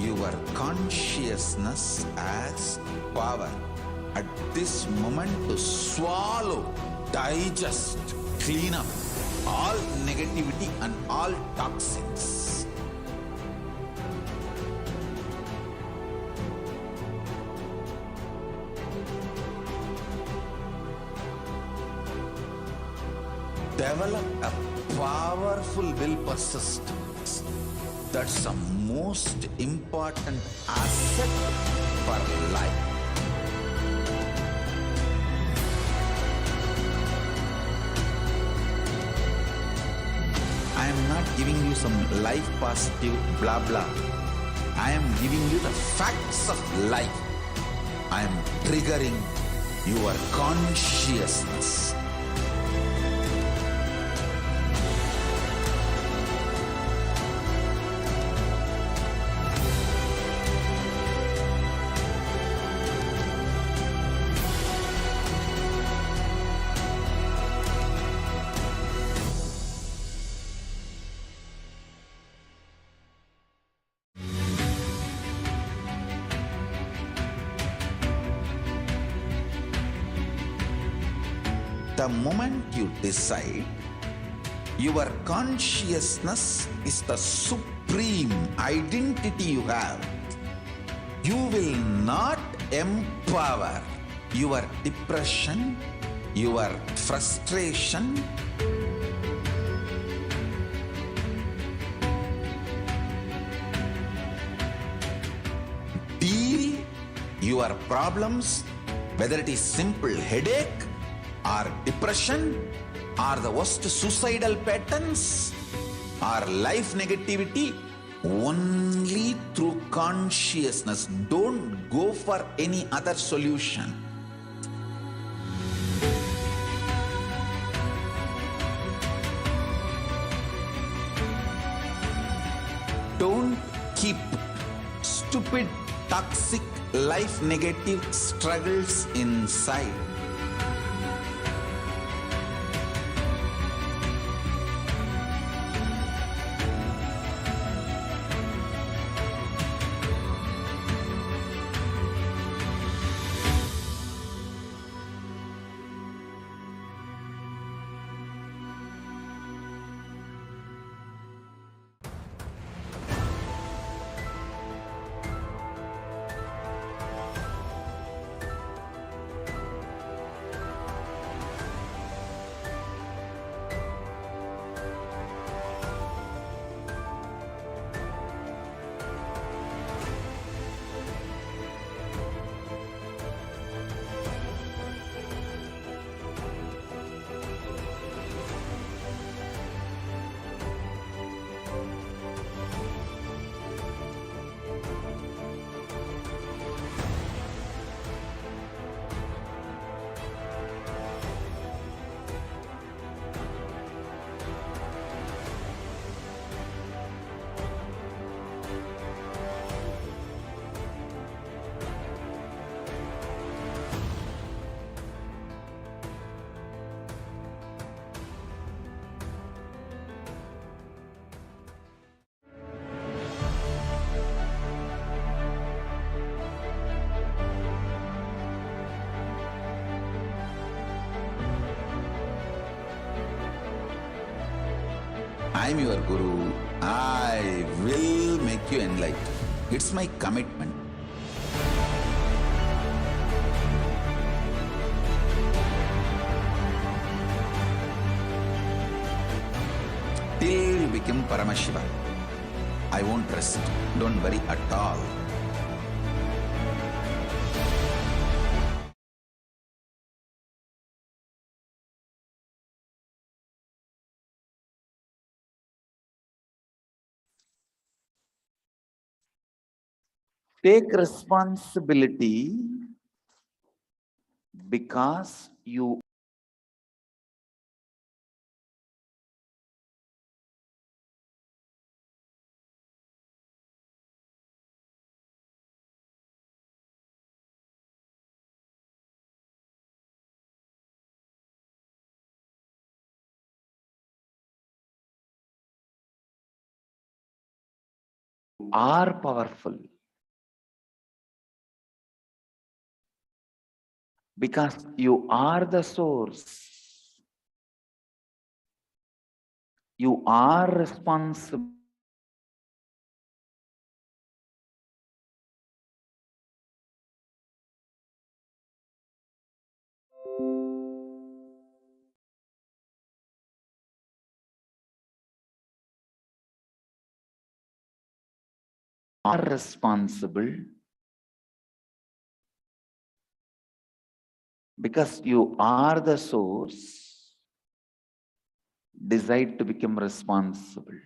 your consciousness as power at this moment to swallow, digest, clean up all negativity and all toxins. Develop a powerful will persistence. That's the most important asset for life. I am not giving you some life positive blah blah. I am giving you the facts of life. I am triggering your consciousness. The moment you decide, your consciousness is the supreme identity you have. You will not empower your depression, your frustration, deal your problems, whether it is simple headache or depression or the worst suicidal patterns or life negativity, only through consciousness. Don't go for any other solution. Don't keep stupid, toxic, life negative struggles inside. I am your Guru. I will make you enlightened. It's my commitment. Till you become Paramashiva, I won't rest. Don't worry at all. Take responsibility because you are powerful. Because you are the source. You are responsible. Are responsible because you are the source. Decide to become responsible.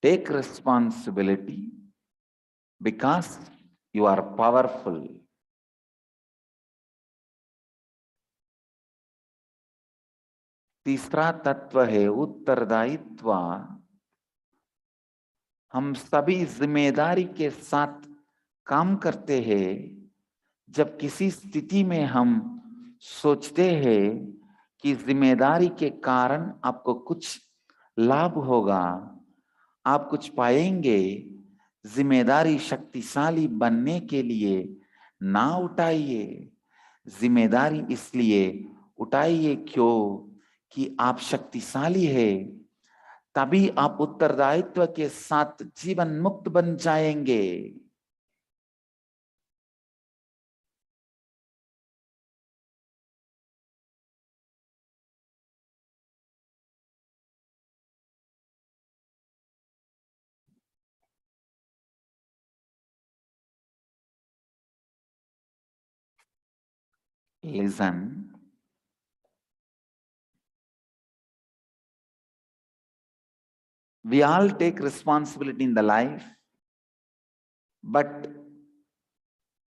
Take responsibility because you are powerful. तीसरा तत्व है उत्तरदायित्व. हम सभी जिम्मेदारी के साथ काम करते हैं. जब किसी स्थिति में हम सोचते हैं कि जिम्मेदारी के कारण आपको कुछ लाभ होगा, आप कुछ पाएंगे, जिम्मेदारी शक्तिशाली बनने के लिए ना उठाइए. जिम्मेदारी इसलिए उठाइए क्यों कि आप शक्तिशाली है. तभी आप उत्तरदायित्व के साथ जीवन मुक्त बन जाएंगे. Listen. We all take responsibility in the life, but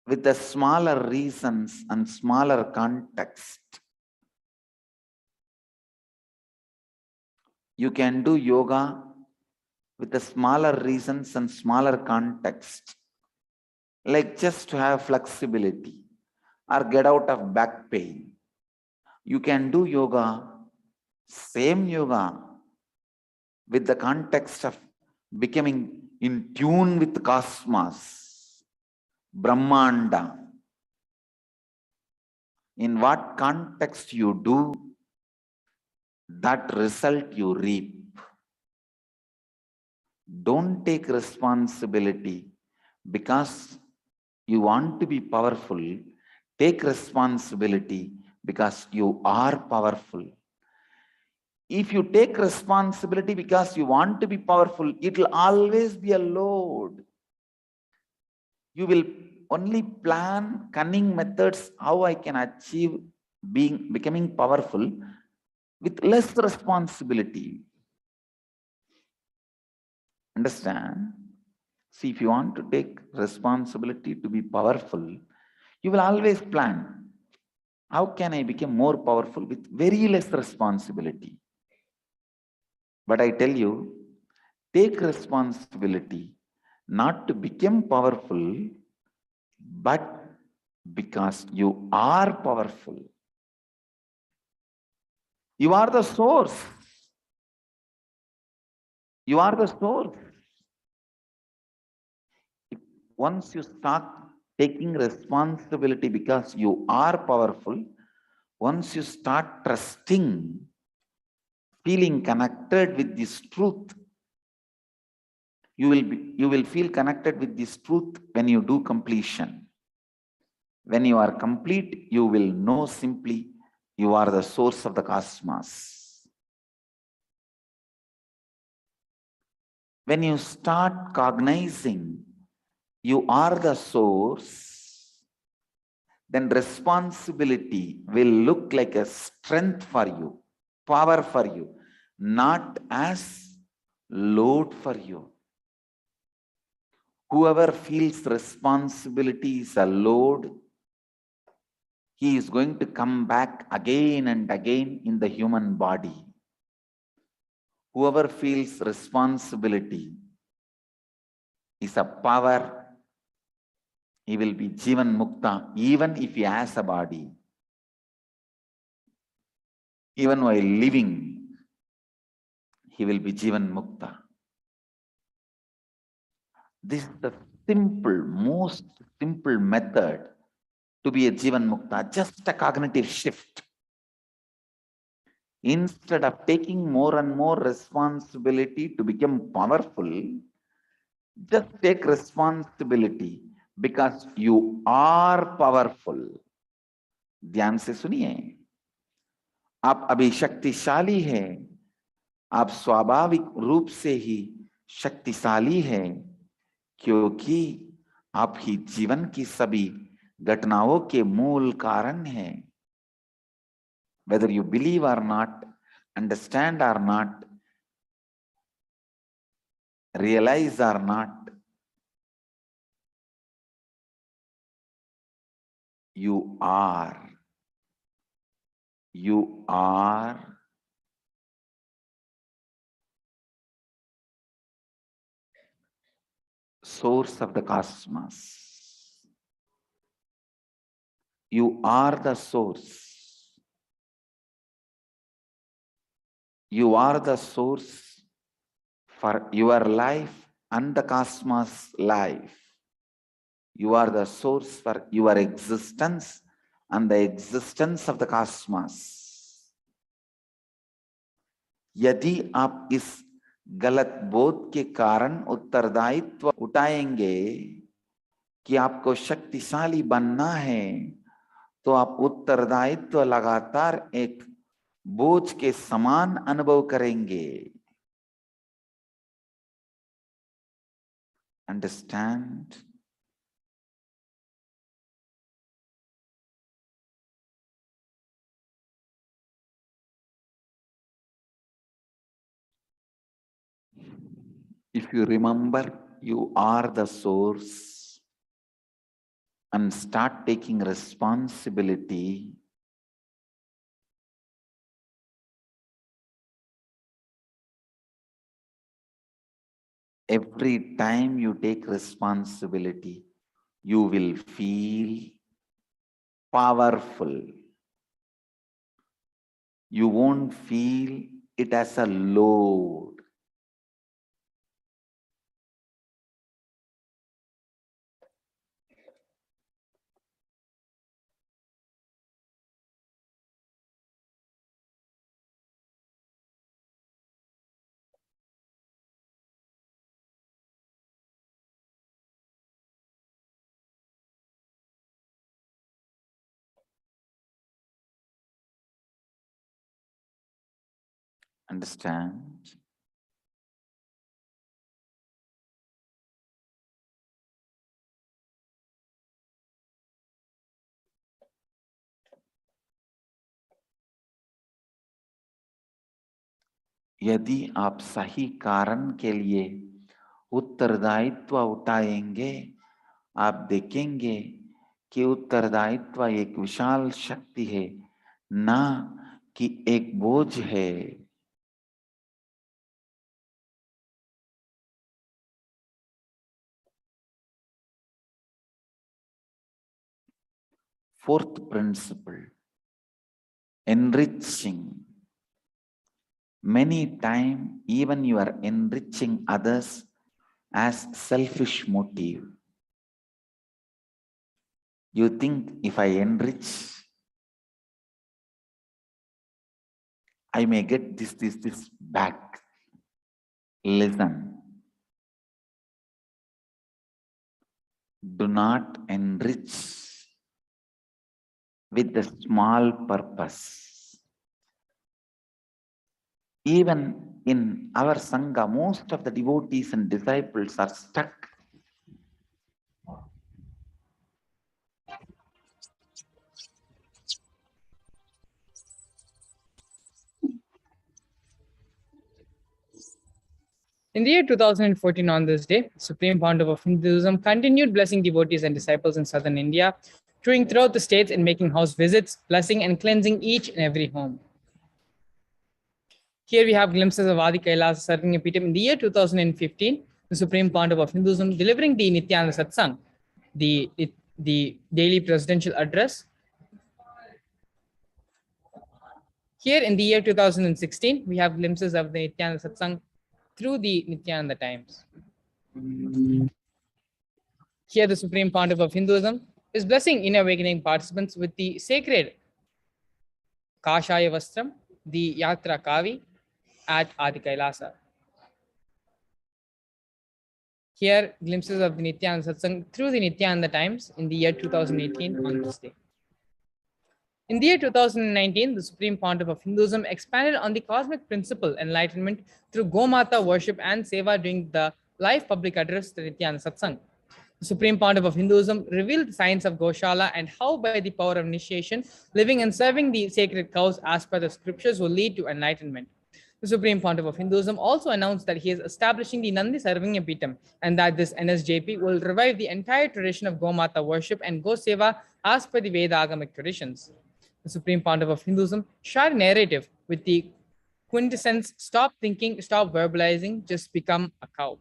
with the smaller reasons and smaller context. You can do yoga with the smaller reasons and smaller context, like just to have flexibility or get out of back pain. You can do yoga, same yoga, with the context of becoming in tune with the cosmos, Brahmanda. In what context you do, that result you reap. Don't take responsibility because you want to be powerful. Take responsibility because you are powerful. If you take responsibility because you want to be powerful, it will always be a load. You will only plan cunning methods how I can achieve becoming powerful with less responsibility. Understand? See, if you want to take responsibility to be powerful, you will always plan, how can I become more powerful with very less responsibility? But I tell you, take responsibility not to become powerful, but because you are powerful. You are the source. You are the source. Once you start taking responsibility because you are powerful, once you start trusting, feeling connected with this truth, you will feel connected with this truth when you do completion. When you are complete, you will know simply you are the source of the cosmos. When you start cognizing you are the source, then responsibility will look like a strength for you, power for you, not as load for you. Whoever feels responsibility is a load, he is going to come back again and again in the human body. Whoever feels responsibility is a power, he will be Jivan Mukta, even if he has a body. Even while living, he will be Jivan Mukta. This is the simple, most simple method to be a Jivan Mukta, just a cognitive shift. Instead of taking more and more responsibility to become powerful, just take responsibility because you are powerful. ध्यान से सुनिए, आप अभी शक्तिशाली हैं, आप स्वाभाविक रूप से ही शक्तिशाली हैं, क्योंकि आप ही जीवन की सभी घटनाओं के मूल कारण हैं. Whether you believe or not, understand or not, realize or not, you are source of the cosmos. You are the source. You are the source for your life and the cosmos life. You are the source for your existence and the existence of the cosmos. यदि आप इस गलत बोध के कारण उत्तरदायित्व उठाएंगे कि आपको शक्तिशाली बनना है, तो आप उत्तरदायित्व लगातार एक बोझ के समान अनुभव करेंगे. Understand? If you remember, you are the source and start taking responsibility, every time you take responsibility, you will feel powerful. You won't feel it as a load. Understand? यदि आप सही कारण के लिए उत्तरदायित्व उठाएंगे, आप देखेंगे कि उत्तरदायित्व एक विशाल शक्ति है, ना कि एक बोझ है. Fourth principle, enriching. Many times, even you are enriching others as selfish motive. You think, if I enrich, I may get this back. Listen. Do not enrich with the small purpose. Even in our Sangha, most of the devotees and disciples are stuck. In the year 2014, on this day, Supreme Founder of Hinduism continued blessing devotees and disciples in southern India, touring throughout the states and making house visits, blessing and cleansing each and every home. Here we have glimpses of Adi KAILASA serving a Peetam in the year 2015, the Supreme Founder of Hinduism delivering the Nithyananda Satsang, the daily presidential address. Here in the year 2016, we have glimpses of the Nithyananda Satsang through the Nithyananda Times. Here the Supreme Pontiff of Hinduism is blessing inner awakening participants with the sacred Kashaya Vastram, the Yatra Kavi at Adi Kailasa. Here, glimpses of the Nithyananda Satsang through the Nithyananda Times in the year 2018 on this day. In the year 2019, the Supreme Pontiff of Hinduism expanded on the cosmic principle enlightenment through Gomata worship and seva during the live public address, the Nithyananda Satsang. The Supreme Pontiff of Hinduism revealed the science of Goshala and how, by the power of initiation, living and serving the sacred cows as per the scriptures will lead to enlightenment. The Supreme Pontiff of Hinduism also announced that he is establishing the Nandi Sarvanya Pitam and that this NSJP will revive the entire tradition of Gomata worship and Goseva as per the Veda Agamic traditions. The Supreme Pontiff of Hinduism shared a narrative with the quintessence: stop thinking, stop verbalizing, just become a cow.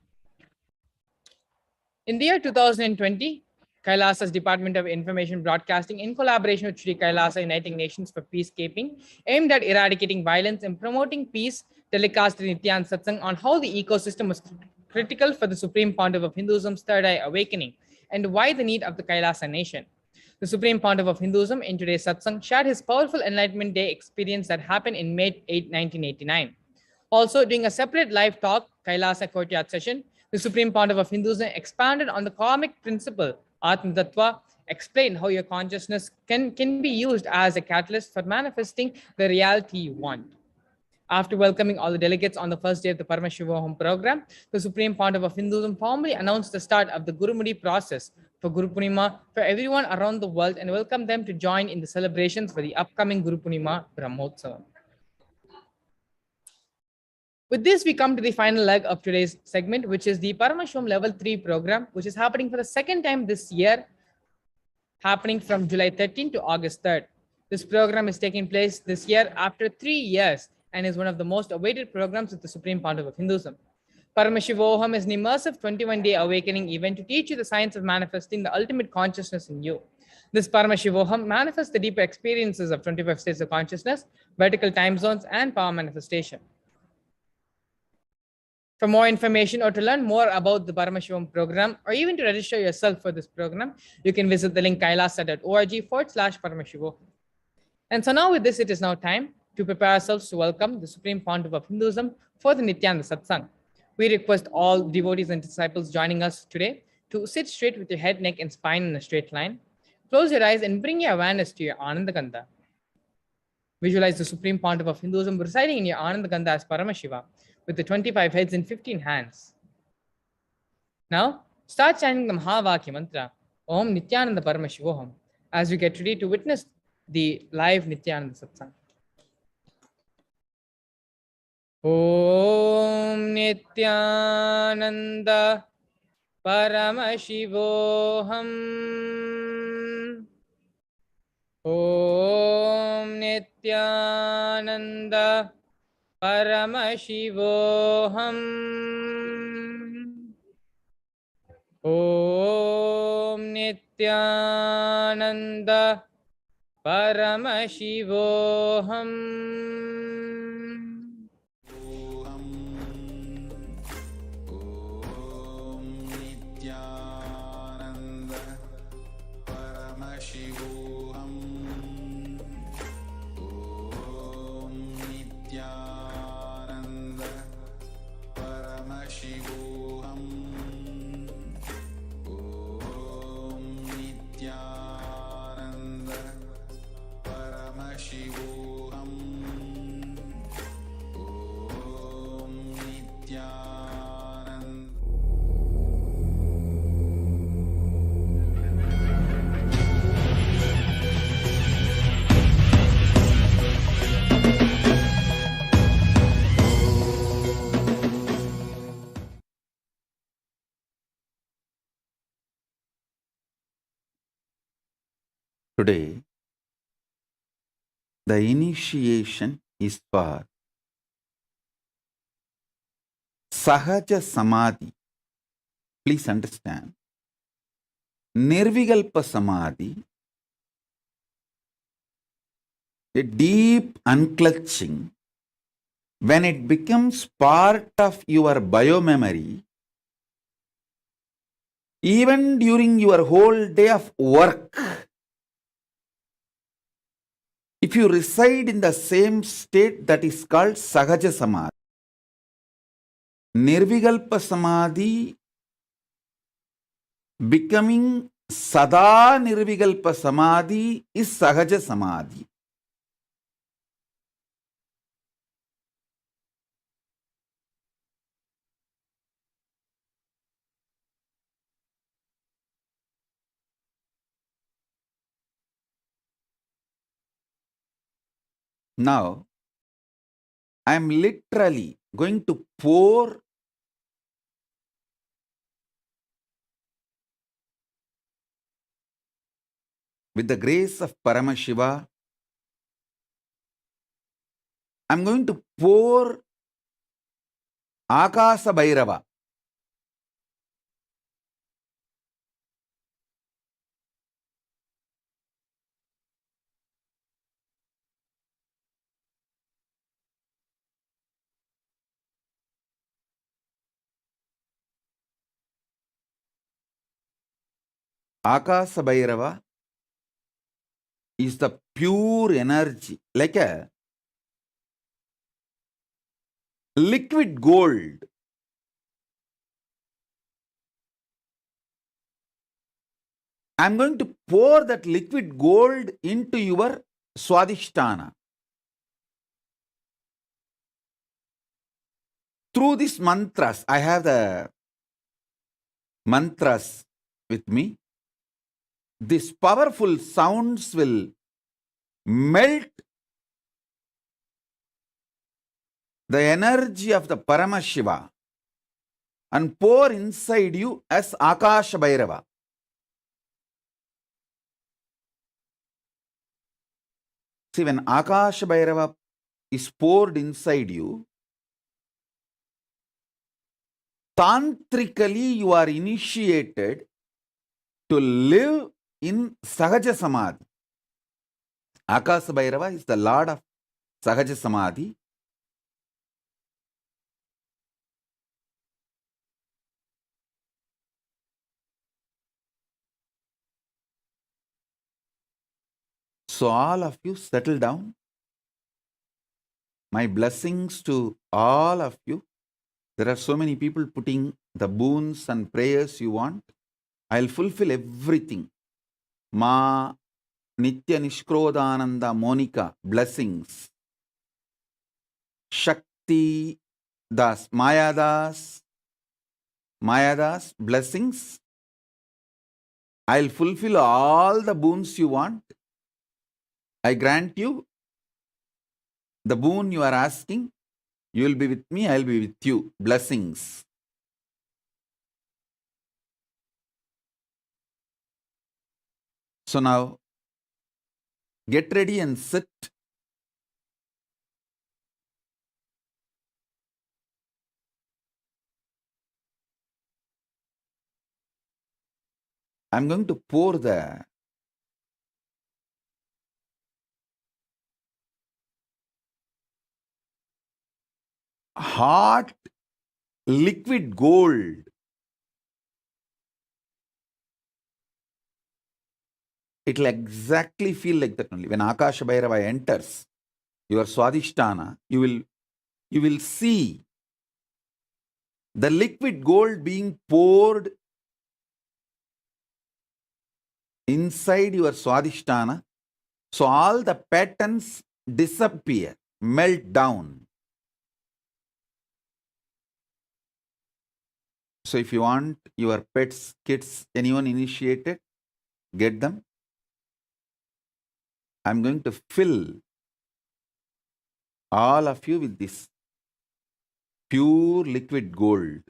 In the year 2020, KAILASA's Department of Information Broadcasting, in collaboration with Sri KAILASA Uniting Nations for Peacekeeping, aimed at eradicating violence and promoting peace, telecast the Nithyananda Satsang on how the ecosystem was critical for the Supreme Pontiff of Hinduism's Third Eye Awakening and why the need of the Kailasa nation. The Supreme Pontiff of Hinduism in today's satsang shared his powerful Enlightenment Day experience that happened in May 8, 1989. Also, during a separate live talk, Kailasa Courtyard session, the Supreme Pontiff of Hinduism expanded on the karmic principle, Atma Tattva, explained how your consciousness can be used as a catalyst for manifesting the reality you want. After welcoming all the delegates on the first day of the Paramashivoham program, the Supreme Pontiff of Hinduism formally announced the start of the Gurumudi process for Guru Purnima for everyone around the world and welcomed them to join in the celebrations for the upcoming Guru Purnima Brahmotsavam. With this, we come to the final leg of today's segment, which is the Paramashivoham Level 3 program, which is happening for the second time this year, happening from July 13 to August 3rd. This program is taking place this year after 3 years and is one of the most awaited programs with the Supreme Pontiff of Hinduism. Paramashivoham is an immersive 21-day awakening event to teach you the science of manifesting the ultimate consciousness in you. This Paramashivoham manifests the deeper experiences of 25 states of consciousness, vertical time zones, and power manifestation. For more information or to learn more about the Paramashivoham program, or even to register yourself for this program, you can visit the link kailasa.org/Paramashivoham. And so now with this, it is now time to prepare ourselves to welcome the Supreme Pontiff of Hinduism for the Nithyananda Satsang. We request all devotees and disciples joining us today to sit straight with your head, neck, and spine in a straight line. Close your eyes and bring your awareness to your Anandagandha. Visualize the Supreme Pontiff of Hinduism residing in your Anandagandha as Paramashiva with the 25 heads and 15 hands. Now, start chanting the Mahavakya mantra, Om Nithyananda Paramashivoham, as we get ready to witness the live Nithyananda Satsang. Om Nithyananda Paramashivoham. Om Nithyananda Paramashivoham. Om Nithyananda Paramashivoham. Today, the initiation is for Sahaja Samadhi. Please understand. Nirvikalpa Samadhi, a deep unclutching, when it becomes part of your biomemory, Even during your whole day of work, if you reside in the same state, that is called Sahaja Samadhi. Nirvikalpa Samadhi, becoming Sada Nirvikalpa Samadhi is Sahaja Samadhi. Now, I am literally going to pour with the grace of Paramashiva. I am going to pour Akasa Bhairava. Akasa Bhairava is the pure energy, like a liquid gold. I am going to pour that liquid gold into your Swadhisthana. Through these mantras, I have the mantras with me. These powerful sounds will melt the energy of the Paramashiva and pour inside you as Akasha Bhairava. See, when Akasha Bhairava is poured inside you, tantrically you are initiated to live in Sahaja Samadhi. Akasha Bhairava is the Lord of Sahaja Samadhi. So all of you settle down. My blessings to all of you. There are so many people putting the boons and prayers you want. I'll fulfill everything. Ma Nitya Nishkrodananda Monica, blessings. Shakti Das, Mayadas, blessings. I'll fulfill all the boons you want. I grant you the boon you are asking. You will be with me, I'll be with you. Blessings. So now, get ready and sit. I'm going to pour the hot liquid gold. It will exactly feel like that only. When Akasha Bhairava enters your Swadhisthana, you will see the liquid gold being poured inside your Swadhisthana. So all the patterns disappear, melt down. So if you want your pets, kids, anyone initiated, get them. I'm going to fill all of you with this pure liquid gold.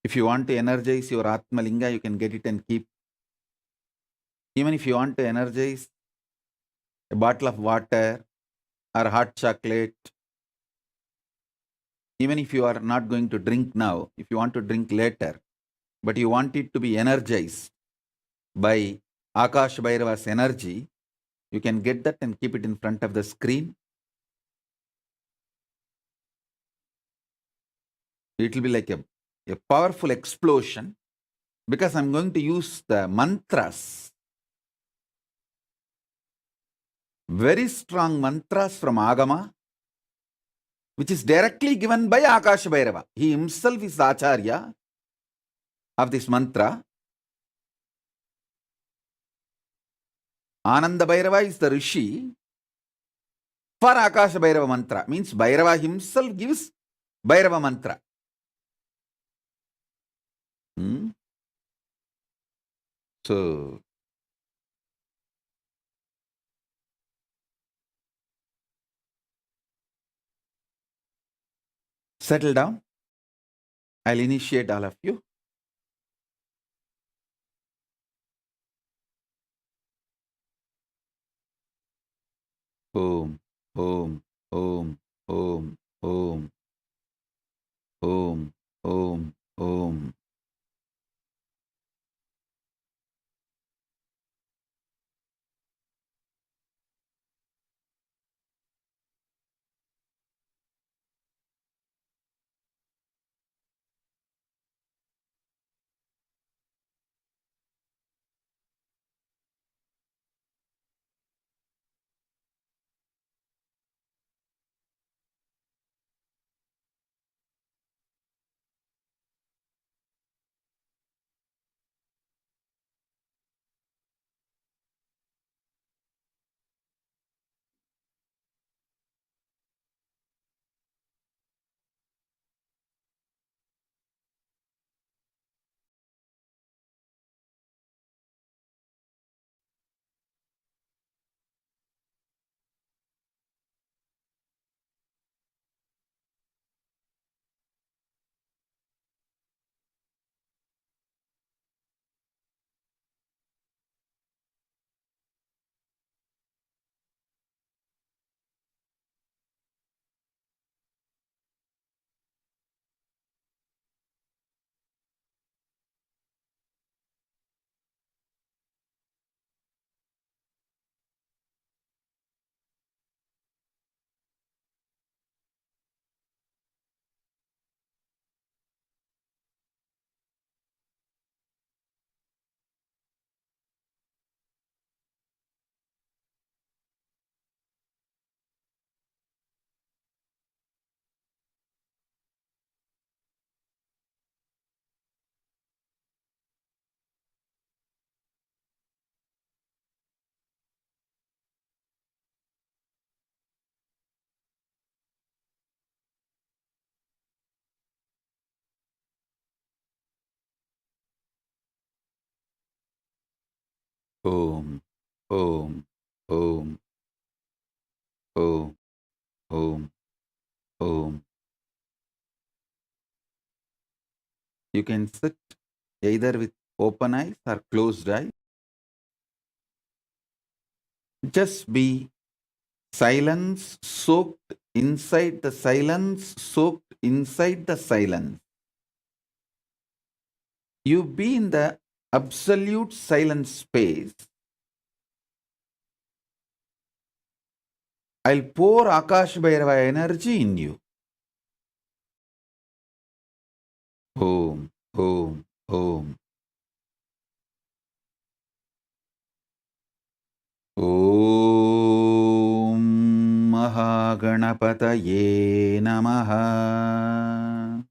If you want to energize your Atmalinga, you can get it and keep. Even if you want to energize a bottle of water or hot chocolate, Even if you are not going to drink now, if you want to drink later, but you want it to be energized by Akash Bhairava's energy, you can get that and keep it in front of the screen. It will be like a powerful explosion, because I'm going to use the mantras, very strong mantras from Agama, which is directly given by Akash Bhairava. He himself is the Acharya of this mantra. Ananda Bhairava is the Rishi for Akash Bhairava mantra. Means Bhairava himself gives Bhairava mantra. So, settle down. I'll initiate all of you. Om, Om, Om, Om, Om, Om, Om, Om. Om, Om, Om, Om, Om, Om. You can sit either with open eyes or closed eyes. Just be silence, soaked inside the silence, soaked inside the silence. You be in the absolute silent space. I'll pour Akash Bhairava energy in you. Om, Om, Om. Om Mahaganapataye Namaha.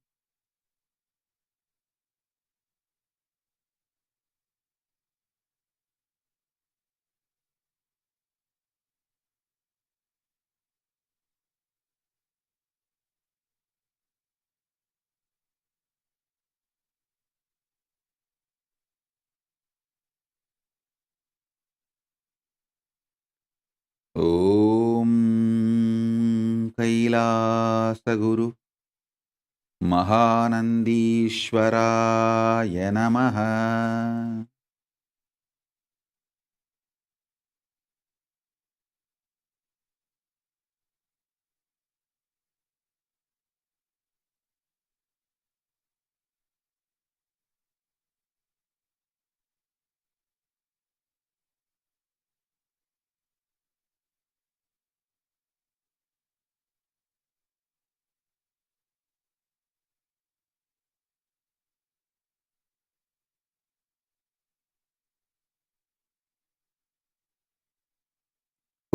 Om Kailasa Guru Mahanandishwaraya Namaha.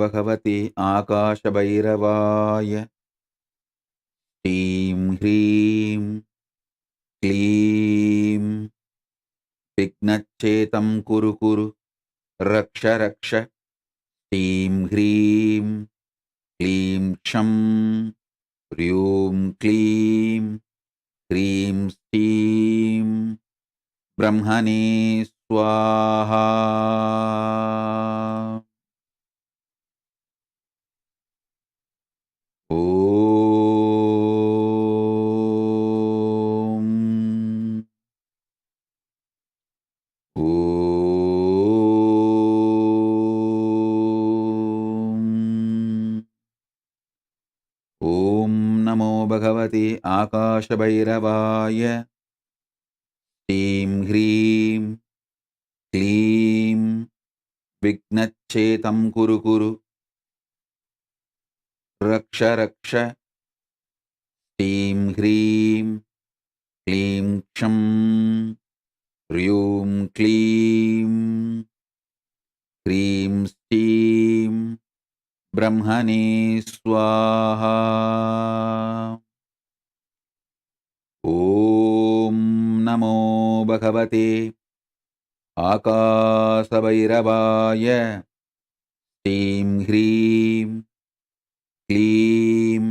भगवते आकाशभैरवाय ह्रीं ह्रीं क्लीं विघ्नच्छेदं कुरु कुरु रक्ष रक्ष ह्रीं ह्रीं क्लीं क्षं ह्रीं क्लीं ह्रीं श्रीं ब्रह्मणे स्वाहा। ॐ नमो भगवते आकाशभैरवाय ह्रीं ह्रीं क्लीं विघ्नच्छेदं कुरु कुरु रक्ष रक्ष ह्रीं ह्रीं क्लीं क्षं ह्रीं क्लीं ह्रीं श्रीं ब्रह्मणे स्वाहा। ॐ नमो भगवते आकाशभैरवाय ह्रीं ह्रीं क्लीं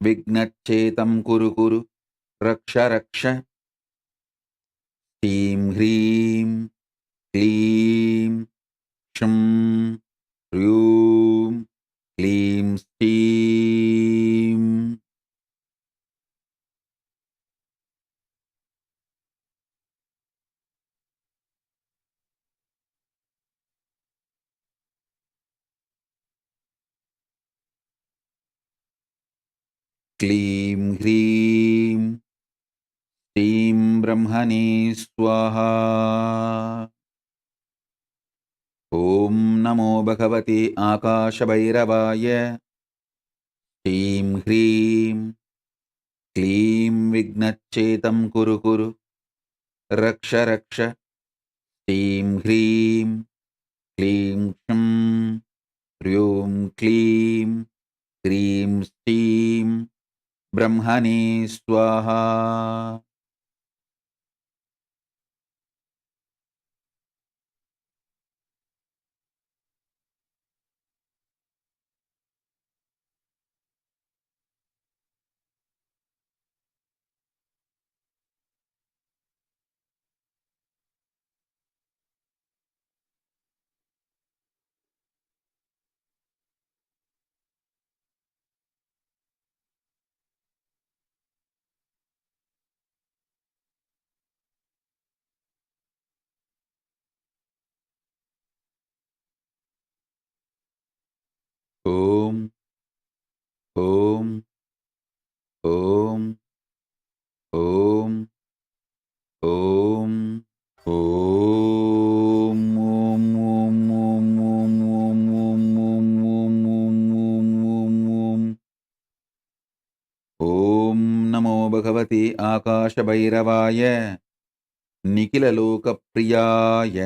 विघ्नच्छेदं कुरु कुरु रक्ष रक्ष ह्रीं ह्रीं क्लीं क्षं ह्रीं क्लीं श्रीं क्लीं ह्रीं श्रीं ब्रह्मणे स्वाहा। ॐ नमो भगवते आकाशभैरवाय ह्रीं ह्रीं क्लीं विघ्नच्छेदं कुरु कुरु रक्ष रक्ष ह्रीं ह्रीं क्लीं क्षं ह्रीं क्लीं ह्रीं श्रीं ब्रह्मणे स्वाहा। ॐ ॐ ॐ ॐ ॐ ॐ ॐ नमो भगवते आकाशभैरवाय निखिललोकप्रियाय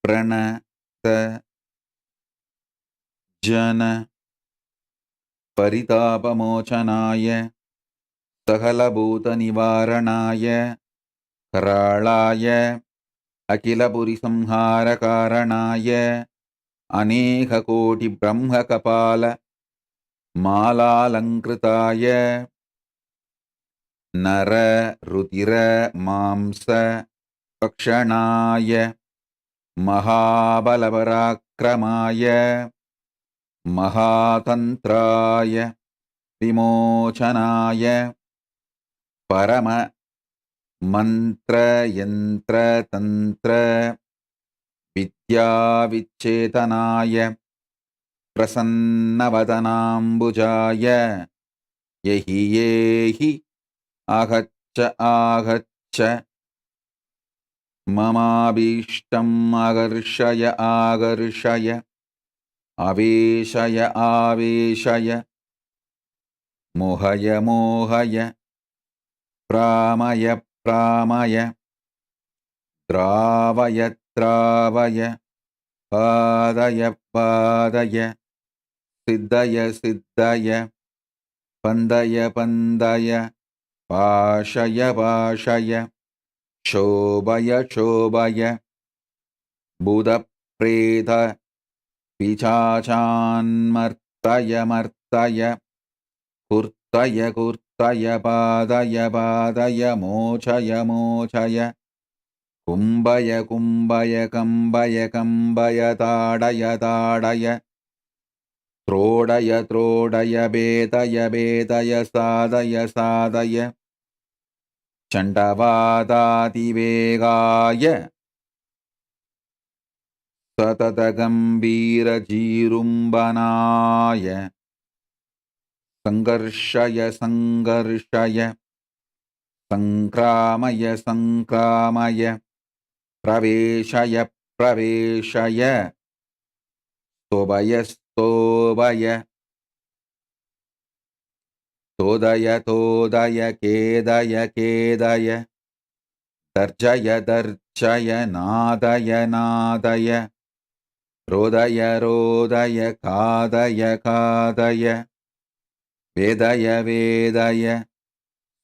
प्रणत जन परितापमोचनाय सकलभूतनिवारणाय कराळाय अखिलपुरिसंहारकारणाय अनेककोटिब्रह्मकपाल मालालङ्कृताय नर रुधिर मांस भक्षणाय महाबलपराक्रमाय महातन्त्राय विमोचनाय परम मंत्र यंत्र तंत्र विद्याविच्छेदनाय प्रसन्नवदनाम्बुजाय यहि येहि आगच्छ आगच्छ ममाभीष्टम् आकर्षय आकर्षय आवेशय आवेशय मोहय मोहय प्रामय प्रामय द्रावय द्रावय पादय padaya siddhaya siddhaya pandaya pandaya pashaya pashaya shobhaya shobhaya buddha preta pichachan martaya martaya kurtaya kurtaya padaya padaya mochaya mochaya kumbaya kumbaya kambaya kambaya tadaya tadaya trodaya trodaya bedaya bedaya sadaya sadaya chandavadativegaya satadagambira jirumbanaya sangarshaya sangarshaya sankramaya sankramaya praveshaya praveshaya stobaya stobaya todaya todaya kedaya kedaya darjaya darjaya nadaya nadaya rodaya rodaya kadaya kadaya vedaya vedaya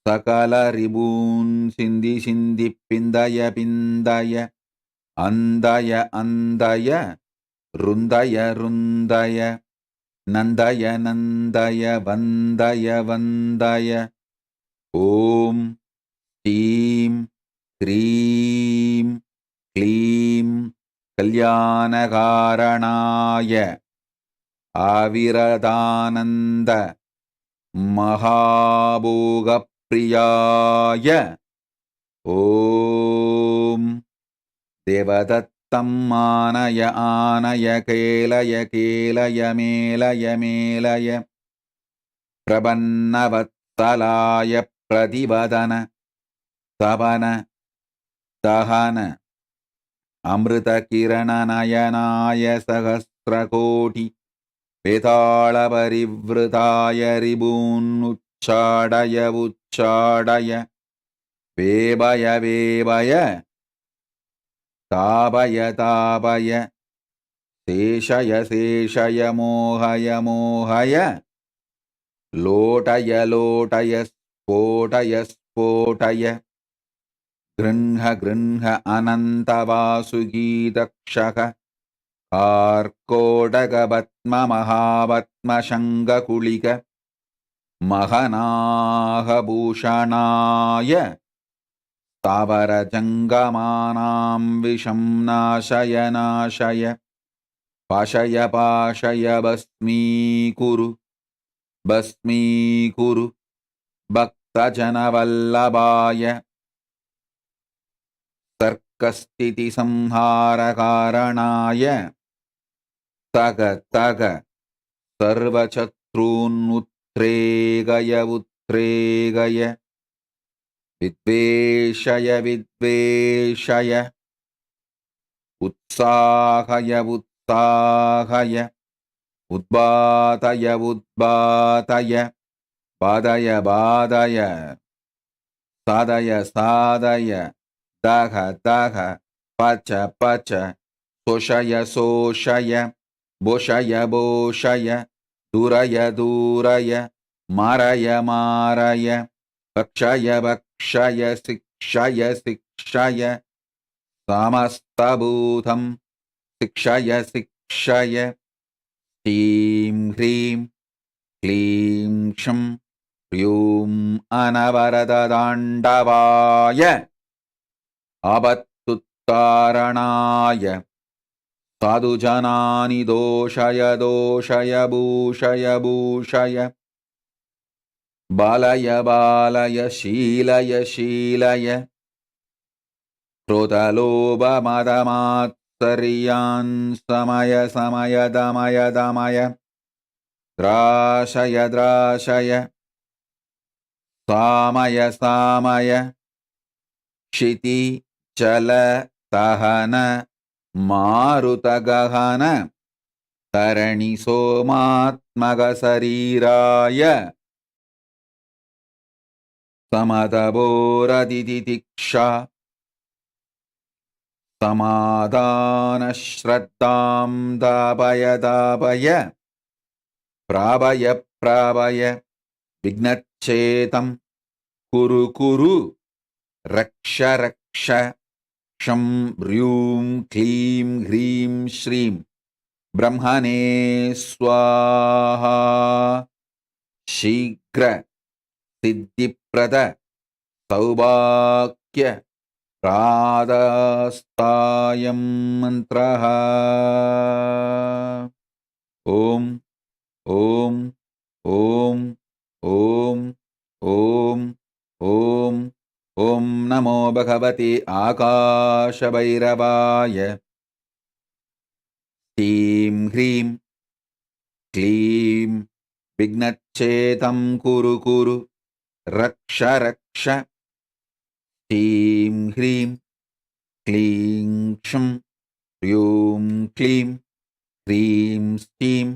sakala ribun sindi sindi pindaya pindaya andaya andaya rundaya rundaya nandaya nandaya vandaya vandaya om ீம் க்ரீம் க்ளீம் கல்யாணகாரணாய ஆவிரதானந்த மகாபோகப்பிரியாய ஓம் தேவதத்தம் ஆனய ஆனய கேலய கேலய மேலய மேலய பிரபன்னவத்சலாய பிரதிவதன தபன தஹன அமிர்த கிரண நயனாய சகஸ்ரகோடி வேதாள பரிவ்ருதாய ரிபூன் உச்சாடய உச்சாடய வேபய வேபய தாபய தாபய சேஷய சேஷய மோகய மோகய லோட்டய லோட்டய ஸ்போட்டய ஸ்போட்டய गृह्ण गृह्ण अनन्तवासुगीतक्षक कार्कोटकपद्ममहापद्मशङ्खकुलिक महनाहभूषणाय स्थावरजङ्गमानां विषं नाशय नाशय पाशय पाशय भस्मीकुरु भस्मीकुरु भक्तजनवल्लभाय तर्कस्थिति संहारकारणाय तग तग सर्वशत्रून्मुत्रेगय उत्रेगय विद्वेषय विद्वेषय उत्साहय उत्साहय उद्बातय उद्बातय बाधय बाधय साधय साधय दह दह पच पच शोषय शोषय बोषय बोषय दूरय दूरय मारय मारय भक्षय भक्षय शिक्षय शिक्षय समस्तभूतं शिक्षय शिक्षय ह्रीं ह्रीं क्लीं क्षं ह्रीं अनवरतताण्डवाय आपत्तुत्तारणाय साधुजनानि दोषय दोषय भूषय भूषय बालय बालय शीलय शीलय क्रोधलोभमदमात्सर्यान् समय समय दमय दमय द्राशय द्राशय सामय सामय क्षिति चल तहन मारुतगहन तरणि सोमात्मक शरीराय समदबोरदितिक्षा समाधानश्रद्धां दापय दापय प्रापय प्रापय विघ्नच्छेदं कुरु कुरु रक्ष रक्ष क्षं ह्रीं क्लीं ह्रीं श्रीं ब्रह्मणे स्वाहा शीघ्र सिद्धिप्रद सौभाग्य प्रादास्तायं मन्त्रः ॐ ॐ ॐ ॐ ॐ ॐ ॐ नमो भगवते आकाशभैरवाय ह्रीं ह्रीं क्लीं विघ्नच्छेदं कुरु कुरु रक्ष रक्ष ह्रीं ह्रीं क्लीं क्षं ह्रीं क्लीं ह्रीं श्रीं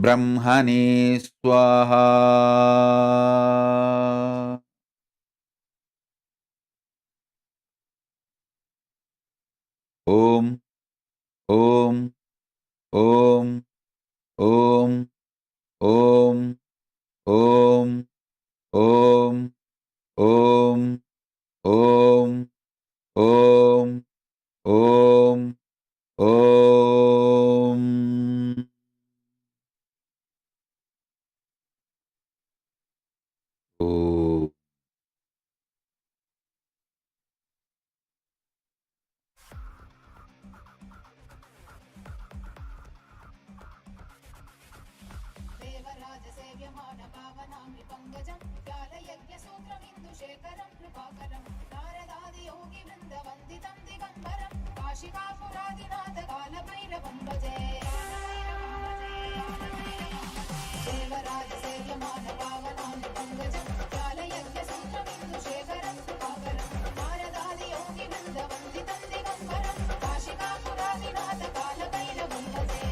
ब्रह्मणे स्वाहा ॐ ॐ ॐ ॐ ॐ ॐ ॐ ॐ ॐ ॐ ॐ ॐ ॐ देवराजसेव्यमान पावनामि पङ्कजं ज्ञानयज्ञसूत्रमिन्दुशेखरं कृपाकरं नारदादियोगिवृन्दवन्दितं दिगम्बरं काशिकापुरादिनाथ कालभैरवं भजे देवराजसेव्यमान पावनामि पङ्कजं ज्ञानयज्ञसूत्रमिन्दुशेखरं कृपाकरं नारदादियोगिवृन्दवन्दितं दिगम्बरं काशिकापुरादिनाथ कालभैरवं भजे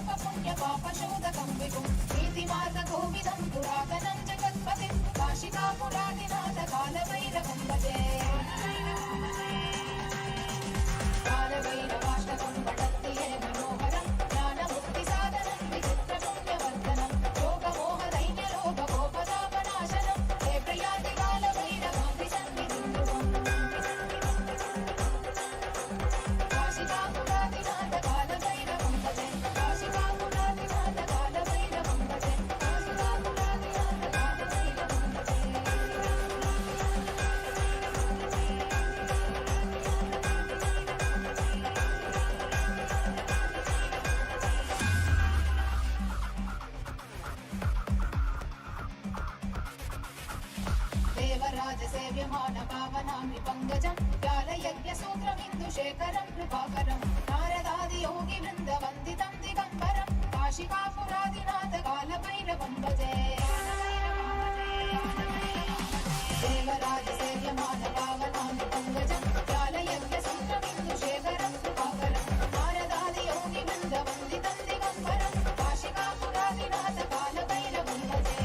काशिवासलोकपुण्यपापशोधकं विभुं नीतिमार्गकोविदं पुरातनं जगत्पतिं काशिकापुरादिनाथ कालभैरवं भजे कालभैरवाष्टकं पठन्ति ये मनोहरं ज्ञानमुक्तिसाधनं विचित्रपुण्यवर्धनं योगमोहदैन्यलोभकोपतापनाशनं हे प्रयाति कालभैरवाभिसन्निधिं काशिकापुरादिनाथ कालभैरवं भजे काशिकापुरादिनाथ कालभैरवं भजे काशिकापुरादिनाथ कालभैरवं भजे सेव्यमान पावनामि पङ्कजं ज्ञानयज्ञसूत्रमिन्दुशेखरं कृपाकरं नारदादि योगि वृन्दवन्दितं दिगम्बरं काशिकापुरादिनाथ कालभैरवं भजे देवराज सेव्यमान पावनामि पङ्कजं ज्ञानयज्ञसूत्रमिन्दुशेखरं कृपाकरं नारदादि योगि वृन्दवन्दितं दिगम्बरं काशिकापुरादिनाथ कालभैरवं भजे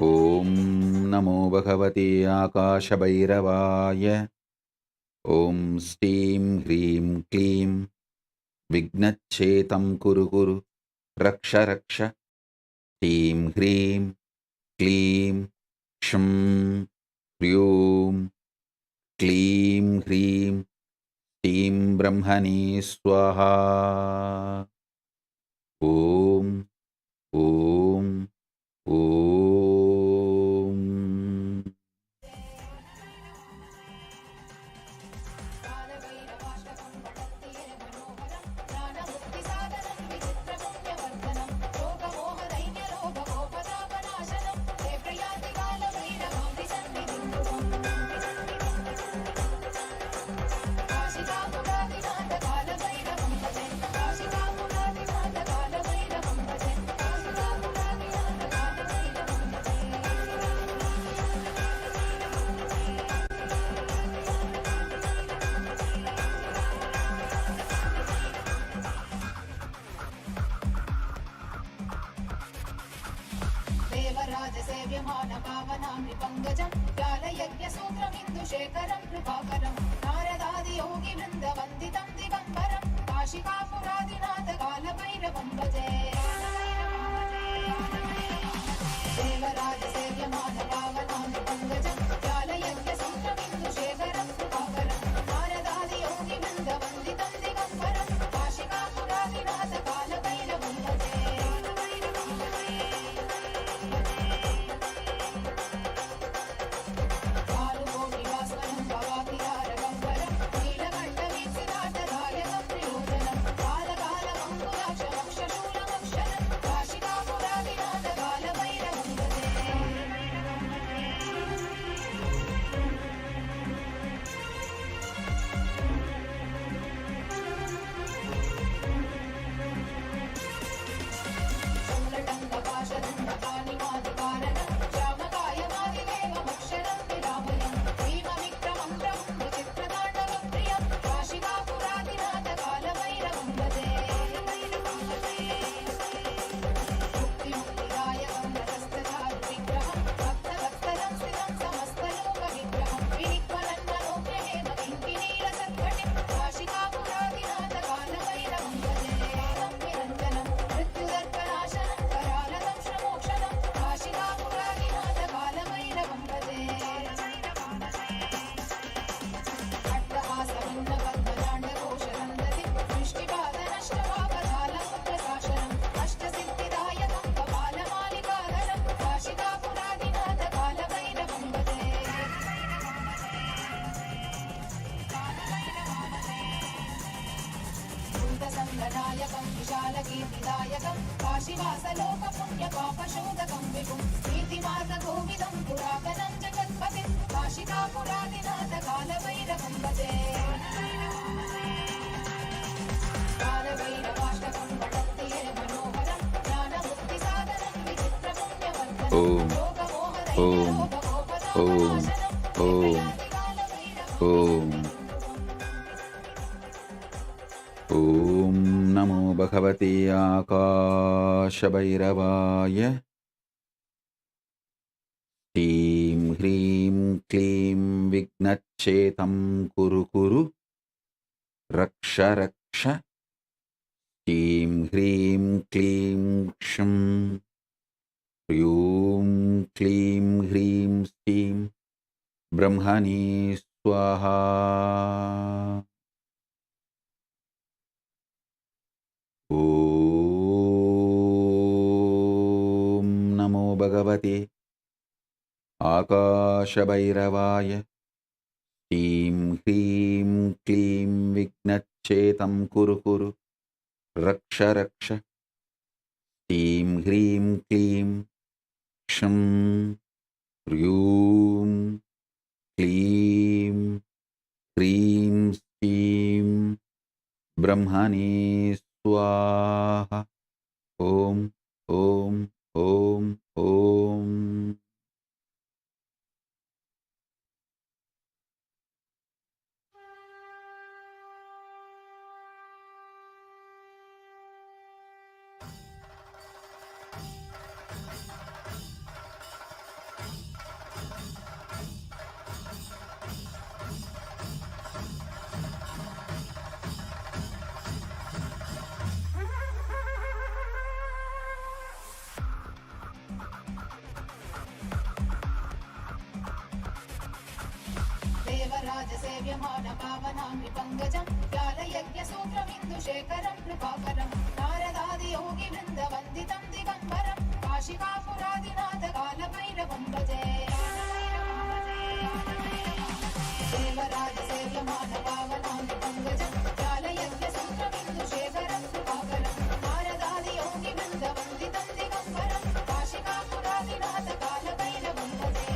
ఓం నమో భగవతే ఆకాశభైరవాయ. ఓం శ్రీం హ్రీం క్లీం విఘ్నచ్ఛేతం కురు కురు రక్ష రక్ష. శ్రీం హ్రీం క్లీం క్షం హ్రీం క్లీం హ్రీం శ్రీం బ్రహ్మణే స్వాహా. ఓం ఓం ఓం. पावनामि पङ्कजं ज्ञानयज्ञसूत्रमिन्दुशेखरं कृपाकरं नारदादि योगि वृन्दवन्दितं दिगम्बरं काशिकापुरादिनाथ कालभैरवं भजे देवराज सेव्यमान पावनामि पङ्कजं ज्ञानयज्ञसूत्रमिन्दुशेखरं कृपाकरं नारदादि योगि वृन्दवन्दितं दिगम्बरं काशिकापुरादिनाथ कालभैरवं भजे नायकं विशालकीर्तिदायकं काशीवासलोकपुण्यपापशोधकं विभुं नीतिमार्गकोविदं पुरातनं जगत्पतिं काशिकापुरादिनाथकालभैरवं भजे कालभैरवाष्टकं पठन्ति ये मनोहरं ज्ञानमुक्तिसाधनं विचित्रपुण्यवर्धनं ఓం ఓం నమో భగవతే ఆకాశభైరవాయ శ్రీం హ్రీం క్లీం విఘ్నచ్ఛేతం కురు కురు రక్ష రక్ష శ్రీం హ్రీం క్లీం క్షం హ్రీం క్లీం హ్రీం శ్రీం బ్రహ్మణి స్వాహా. ఓం నమో భగవతే ఆకాశభైరవాయ శ్రీం హ్రీం క్లీం విఘ్నచ్ఛేతం కురు కురు రక్ష రక్ష శ్రీం హ్రీం క్లీం క్షం హ్రీం క్లీం హ్రీం శ్రీం బ్రహ్మణి స్వాహా. ఓం ఓం ఓం ఓం. देवराजसेव्यमान पावनामि पङ्कजं व्यालयज्ञसूत्रमिन्दुशेखरं कृपाकरं नारदादियोगिवृन्दवन्दितं दिगम्बरं काशिकापुरादिनाथकालभैरवं भजे देवराजसेव्यमान पावनामि पङ्कजं व्यालयज्ञसूत्रमिन्दुशेखरं कृपाकरं नारदादियोगिवृन्दवन्दितं दिगम्बरं काशिकापुरादिनाथकालभैरवं भजे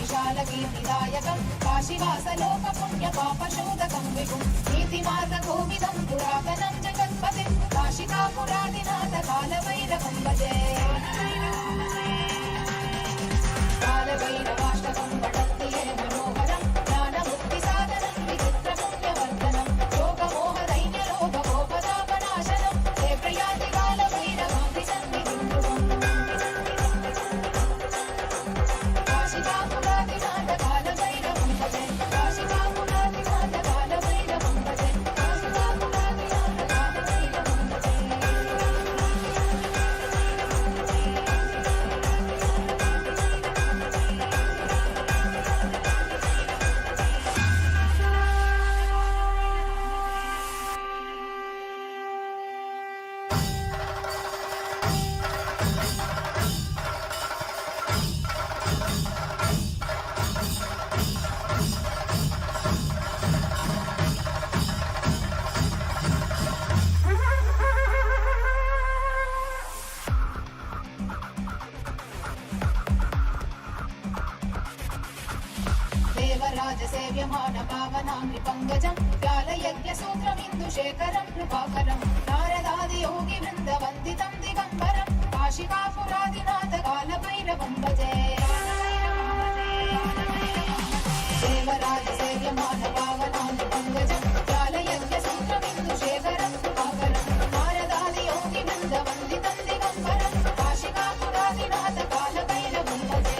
विशालकीर्तिदायकं काशीवासलोकपुण्यपापशोधकं विभुं नीतिमार्गकोविदं पुरातनं जगत्पतिं काशिकापुरादिनाथकालभैरवं भजे कालभैरवाष्टकं पठन्ति ये मनोहरं ज्ञानमुक्तिसाधनं विचित्रपुण्यवर्धनं शोकमोहदैन्यलोभकोपतापनाशनं पावनामि पंकजं व्यालयज्ञसूत्रमिन्दुशेखरं कृपाकरं नारदादियोगि वृन्दवन्दितं दिगम्बरं काशिकापुरादिनाथ कालभैरवं भजे देवराजसेव्यमान पावनामि पंकजं व्यालयज्ञसूत्रमिन्दुशेखरं कृपाकरं नारदादियोगि वृन्दवन्दितं दिगम्बरं काशिकापुरादिनाथ कालभैरवं भजे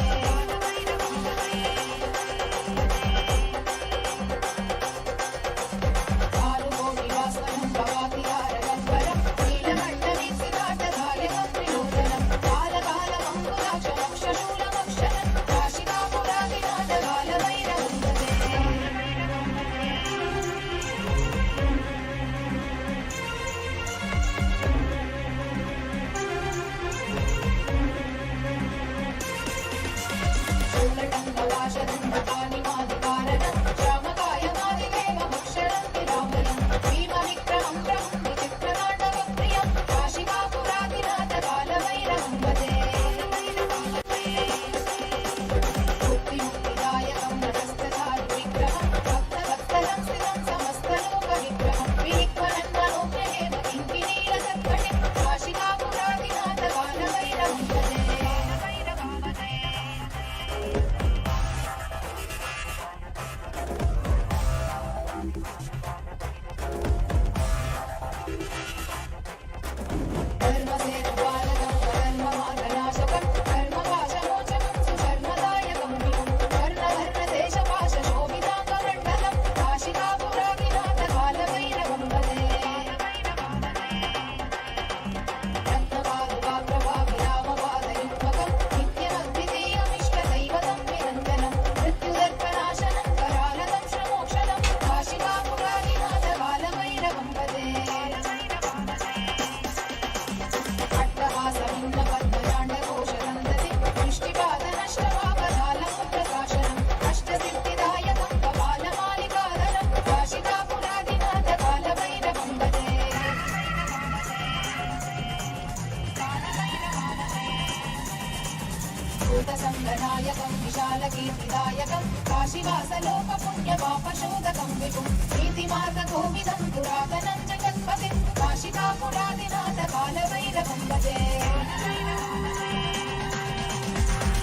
भूतसंगनायकं विशालकीर्तिदायकं काशीवासलोकपुण्यपापशोधकं विभुं नीतिमार्गकोविदं पुरातनं जगत्पतिं काशिकापुरादिनाथ कालभैरवं भजे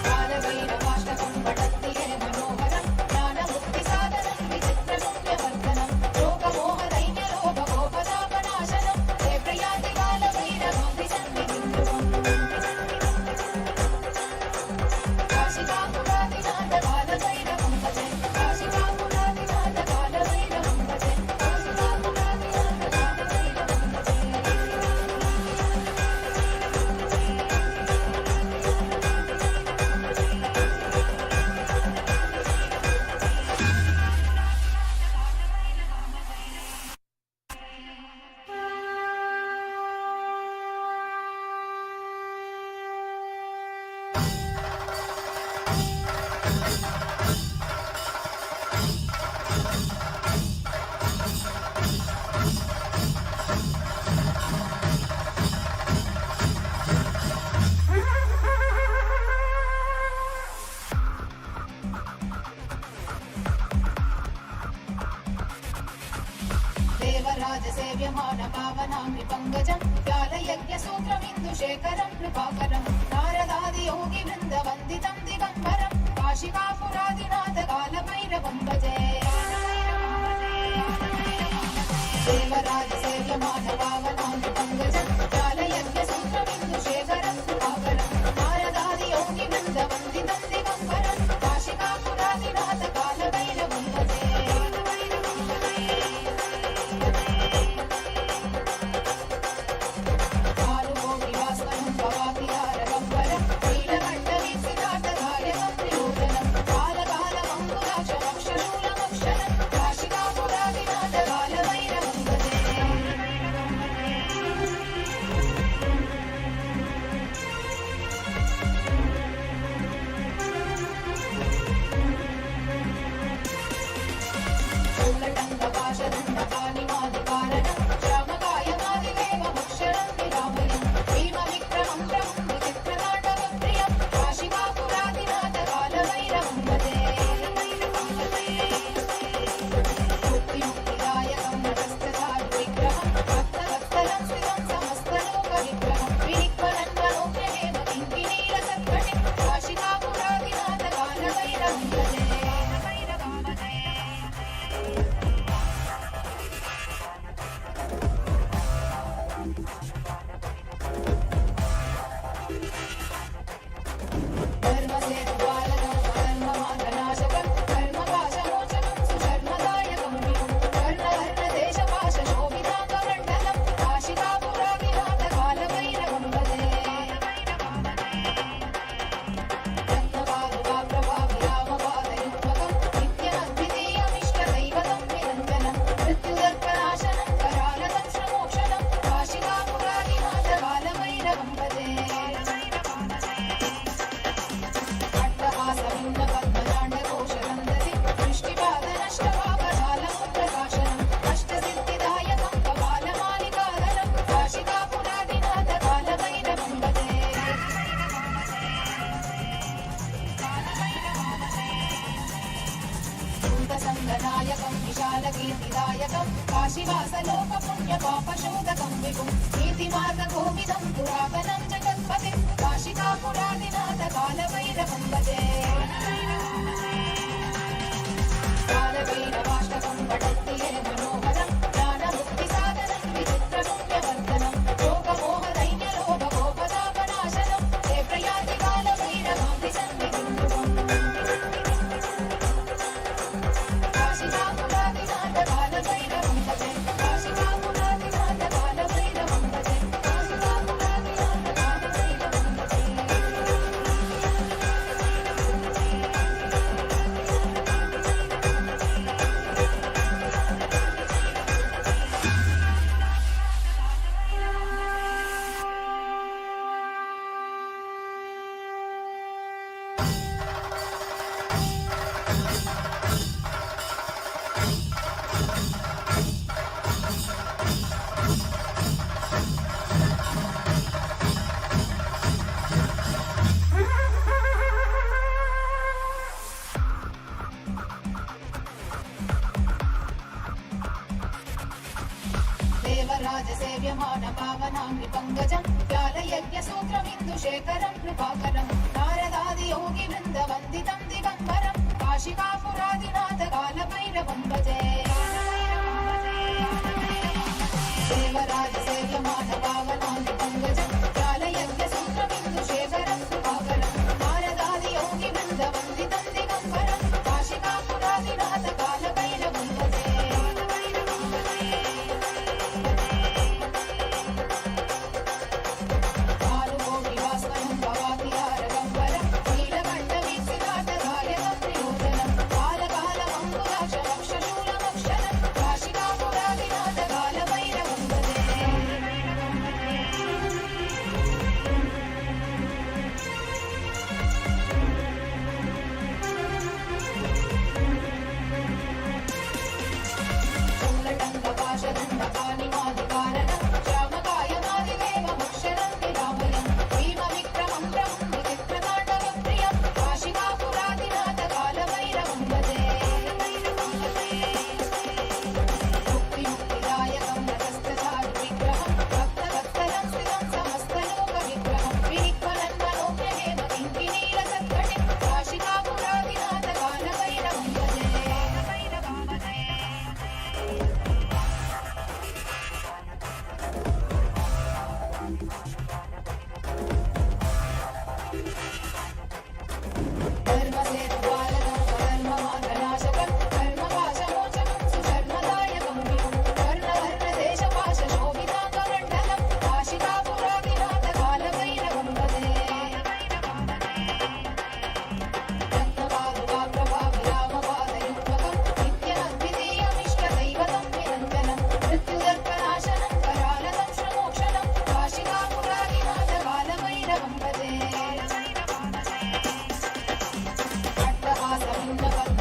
कालभैरवाष्टकं पठन्ति ये मनोहरं ज्ञानमुक्तिसाधनं विचित्रपुण्यवर्धनं लोकमोहदैन्यलोभकोपतापनाशनं ते प्रयाति कालभैरवं विसन्निधिं ध्रुवम् काशिकापुरादिनाथ कालभैरवं भजे काशिकापुरादिनाथ कालभैरवं भजे काशिकापुरादिनाथ कालभैरवं भजे देवराजसेव्यमान पावनामि पंकजं व्यालयज्ञसूत्रमिन्दुशेखरं कृपाकरं नारदादियोगि वृन्दवन्दितं दिगम्बरं काशिकापुरादिनाथ कालभैरवं भजे देवराजसेव्यमान पावनामि पंकजं व्यालयज्ञसूत्रमिन्दुशेखरं कृपाकरं नारदादियोगि वृन्दवन्दितं दिगम्बरं काशिकापुरादिनाथ कालभैरवं भजे कालकालमङ्कुराक्षमक्षशूलमक्षरं विशालकीर्तिदायकं काशीवासलोकपुण्यपापशोधकं विभुं नीतिमार्गगोविदं पुरातनं जगत्पतिं काशिकापुरादिनाथ कालभैरवं भजे कालभैरवाष्टकं पठन्ति ये मनोहरं ज्ञानमुक्तिसाधनं विचित्रपुण्यवर्धनं लोकमोहदैन्यलोभगोपतापनाशनं ते प्रयाति कालभैरवां सन्निधिं काशिकापुरादिनाथ कालभैरवं भजे काशिकापुरादिनाथ कालभैरवं भजे काशिकापुरादिनाथ कालभैरवं भजे देवराजसेव्यमान पावनाङ्गिपङ्कजं व्यालयज्ञसूत्रमिन्दुशेखरं कृपाकरं नारदादियोगिवृन्दवन्दितं दिगम्बरं काशिकापुरादिनाथ कालभैरवं भजे देवराजसेव्यमान पावनाङ्गिपङ्कजं व्यालयज्ञसूत्रमिन्दुशेखरं कृपाकरं नारदादियोगिवृन्दवन्दितं दिगम्बरं काशिकापुरादिनाथ कालभैरवं भजे भानुकोटिवास्वनं भवाति हारगम्बरं नीलकण्ठवीक्षितार्थदायकं त्रिलोचनं कालकालमङ्कुलाक्षरक्षशूलमक्षरं काशिकापुरादिनाथ कालभैरवं भजे शूलटङ्कपाशदण्डपाणिमादिकारणं श्यामकायमादिदेवमक्षरं विरामयं भीमविक्रमं प्रभुं विचित्रताण्डवप्रियं काशिकापुरादिनाथ कालभैरवं भजे मुक्तिमुक्तिदायकं रथस्थचारुविग्रहं भक्तवत्सलं स्थितं समस्तलोकविग्रहं विनिक्वलन्मनोज्ञहेम किङ्किणीलसत्कटिं काशिकापुरादिनाथ कालभैरवं भजे धर्मसेतुपालकं स्वधर्ममार्गनाशकं धर्मपाशमोचकं सुधर्मदायकं विभुं वर्णवर्णदेशपाशशोभिताङ्गमण्डलं काशिकापुरादिनाथ कालभैरवं भजे रत्नपादुकाप्रभाविरामपादयुग्मकं नित्यमद्वितीयमिष्टदैवतं निरञ्जनं मृत्युदर्पनाशनं करालतं श्रमोक्षणं काशिकापुरादिनाथ कालभैरवं भजे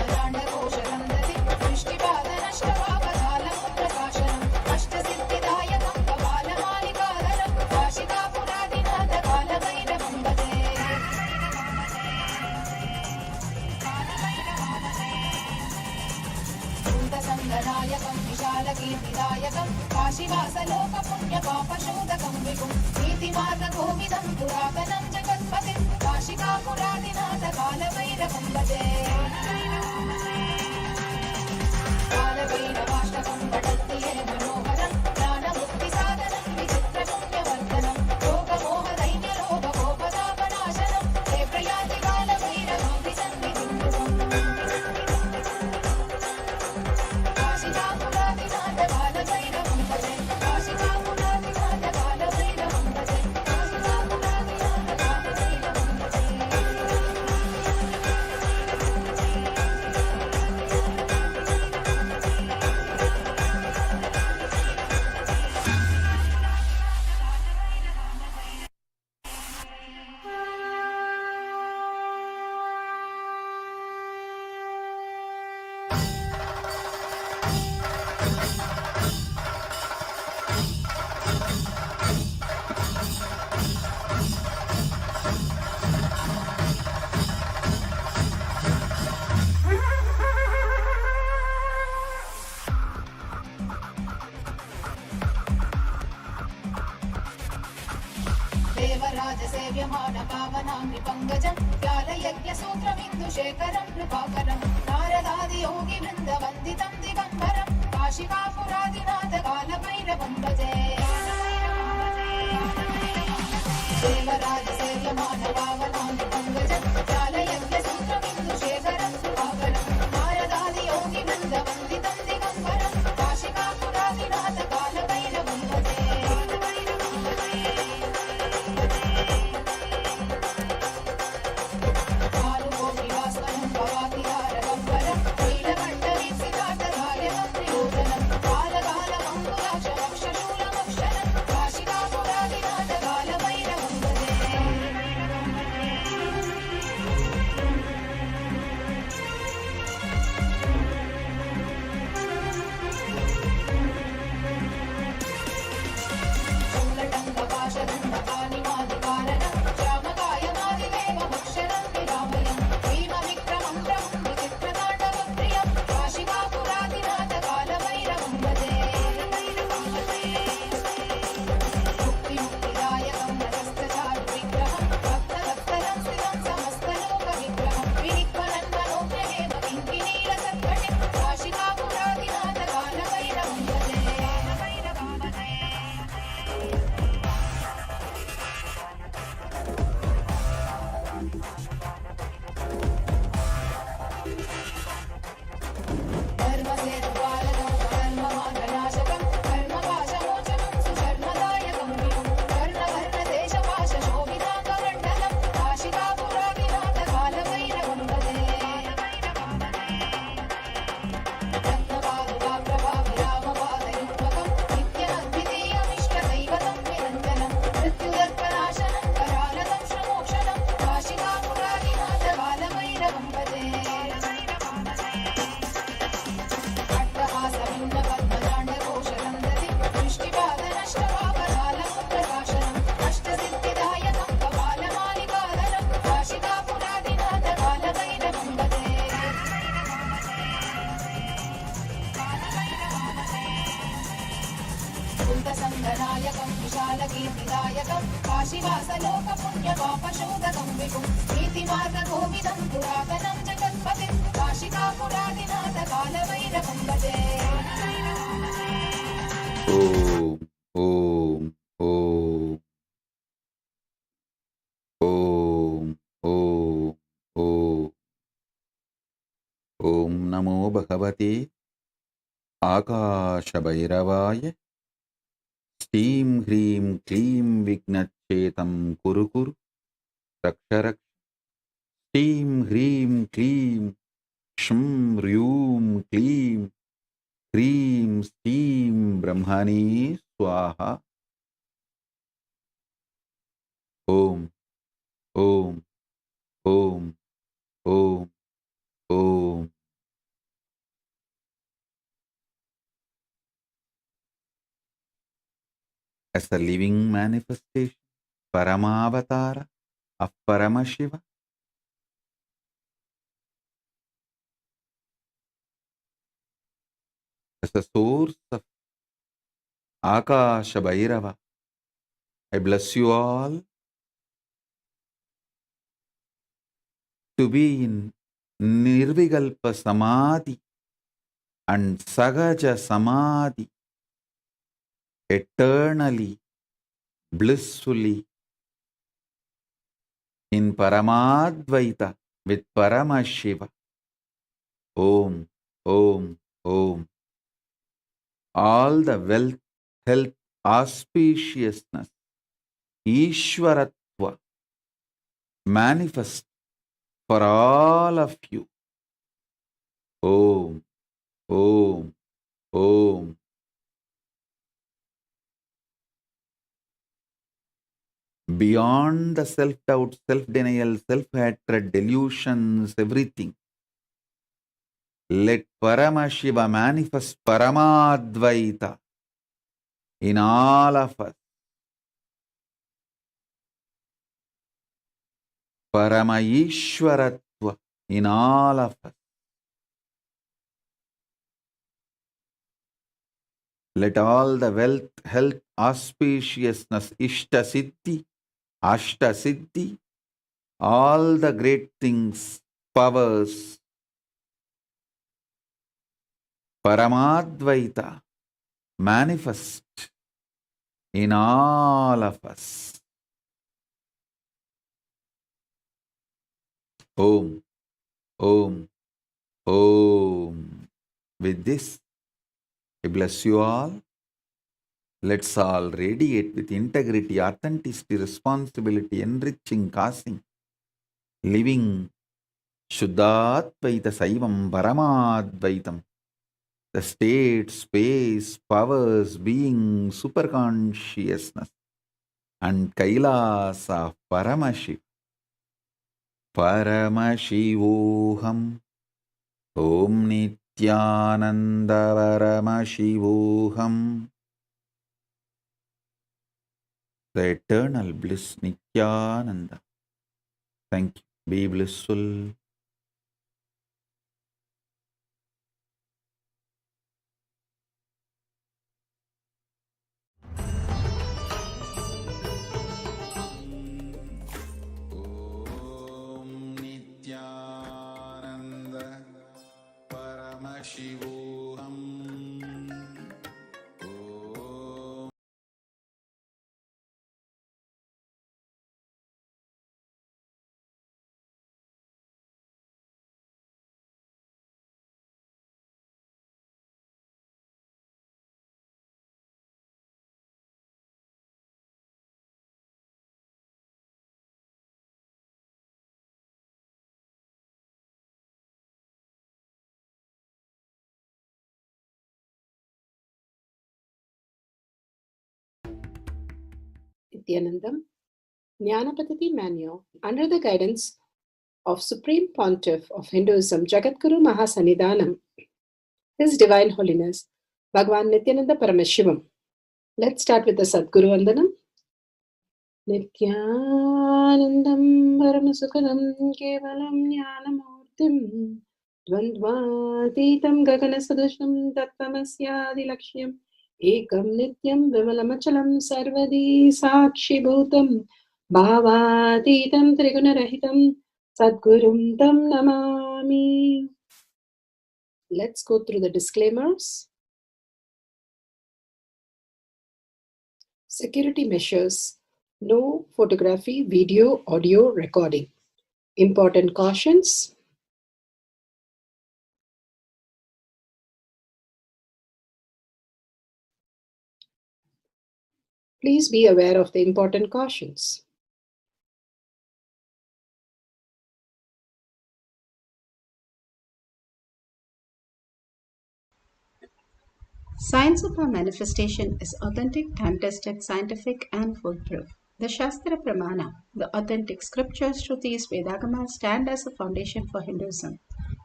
अट्टहासभिन्नपद्मजाण्डकोशरन्धति दृष्टिपादनष्टपापजालं प्रकाशनम् अष्टसिद्धिदायकं कपालमालिकाधरं काशिकापुरादिनाथ कालभैरवं भजे भूतसङ्गनायकं विशालकीर्तिदायकं काशीवासलोकपुण्यपापशोधकं विभुं नीतिमार्गगोविदं पुरातनं जगत्पतिं काशिकापुरादिनाथ कालभैरवं भजे कालभैरवाष्टकं पठन्ति ये मनोहरं ज्ञानमुक्तिसाधनं विचित्रपुण्यवर्धनं लोकमोहदैन्यलोभगोपतापनाशनं ते प्रयाति कालभैरवां सन्निधिं काशिकापुरादिनाथ कालभैरवं भजे काशिकापुरादिनाथ कालभैरवं भजे काशिकापुरादिनाथ कालभैरवं भजे सेव्यमान पावनाङ्घ्रि पङ्कजं व्यालयज्ञसूत्रमिन्दुशेखरं कृपाकरं नारदादि योगिवृन्दवन्दितं दिगम्बरं काशिकापुरादिनाथ कालभैरवं भजे देवराज सेव्यमान पावनाङ्घ्रि पङ्कजं व्यालयज्ञसूत्रमिन्दुशेखरं कृपाकरं नारदादि योगिवृन्दवन्दितं दिगम्बरं काशिकापुरादिनाथ कालभैरवं भजे संगनायकं विशालकीर्तिदायकं काशीवासलोकपुण्यपापशोधकं विभुं नीतिमार्गकोविदं पुरातनं जगत्पतिं काशिकापुरादिनाथ कालभैरवं भजे Om, Om, Om, Om, Om, Om. Om Namo Bhagavate Akashabhairavaya Steam Hreem Kleem Vignachetam Kuru Kuru Raksharak Steam Hreem Kleem Shum Ryum Kleem Hreem Steam Brahmani Swaha Om Om Om Om Om. As a living manifestation, Paramavatara of Paramashiva, as a source of Akasha Bhairava, I bless you all to be in Nirvikalpa Samadhi and Sagaja Samadhi eternally, blissfully in Paramadvaita with Paramashiva. Om, Om, Om. All the wealth, health, auspiciousness, Ishwaratva manifest for all of you. Om, Om, Om. Beyond the self-doubt, self-denial, self-hatred, delusions, everything, let Paramashiva manifest Paramadvaita in all of us. Paramayishwaratva in all of us. Let all the wealth, health, auspiciousness, Ishta Siddhi Ashta Siddhi, all the great things, powers, Paramadvaita manifest in all of us. Om, Om, Om. With this, I bless you all. Let's all radiate with integrity, authenticity, responsibility, enriching, causing, living Shuddhadvaita Saivam Paramadvaitam. The state, space, powers, being, superconsciousness, and Kailasa Paramashiv. Paramashivoham. Om Nithyananda Paramashivoham. The eternal bliss Nithyananda. Thank you. Be blissful. Om Nithyananda Paramashivoham. Nithyanandam, Jnanapatati Manual, under the guidance of Supreme Pontiff of Hinduism, Jagadguru Mahasannidhanam, His Divine Holiness, Bhagavan Nithyananda Paramashivam. Let's start with the Sadguru Vandanam. Nithyanandam Paramasukadam Kevalam Jnanamurtim Dvandvatitam Gaganasadusham Tattvamasyaadilakshya Ekam Nityam Vimalamachalam Sarvadi Sakshi Bhutam Bhavatitam Trigunarahitam Sadgurum Tam Namami. Let's go through the disclaimers. Security measures. No photography, video, audio recording. Important cautions. Please be aware of the important cautions. Science of our manifestation is authentic, time-tested, scientific, and foolproof. The Shastra Pramana, the authentic scriptures, Shrutis, Vedagamas stand as a foundation for Hinduism.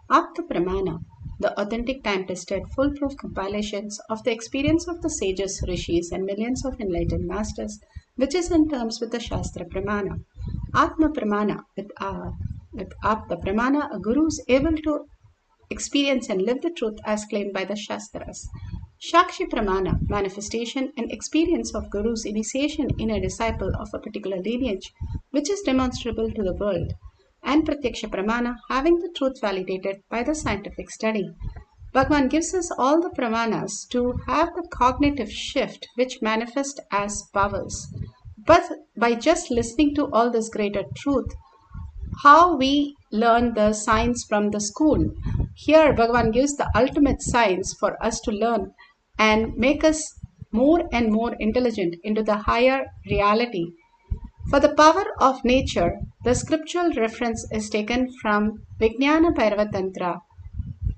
Apta Pramana, the authentic, time-tested, foolproof compilations of the experience of the sages, rishis, and millions of enlightened masters, which is in terms with the Shastra Pramana. Atma Pramana, with Apta Pramana, a guru is able to experience and live the truth as claimed by the Shastras. Shakshi Pramana, manifestation and experience of Guru's initiation in a disciple of a particular lineage, which is demonstrable to the world. And Pratyaksha Pramana, having the truth validated by the scientific study. Bhagavan gives us all the Pramanas to have the cognitive shift which manifest as powers. But by just listening to all this greater truth, how we learn the science from the school. Here, Bhagavan gives the ultimate science for us to learn and make us more and more intelligent into the higher reality. For the power of nature, the scriptural reference is taken from Vijnana Bhairava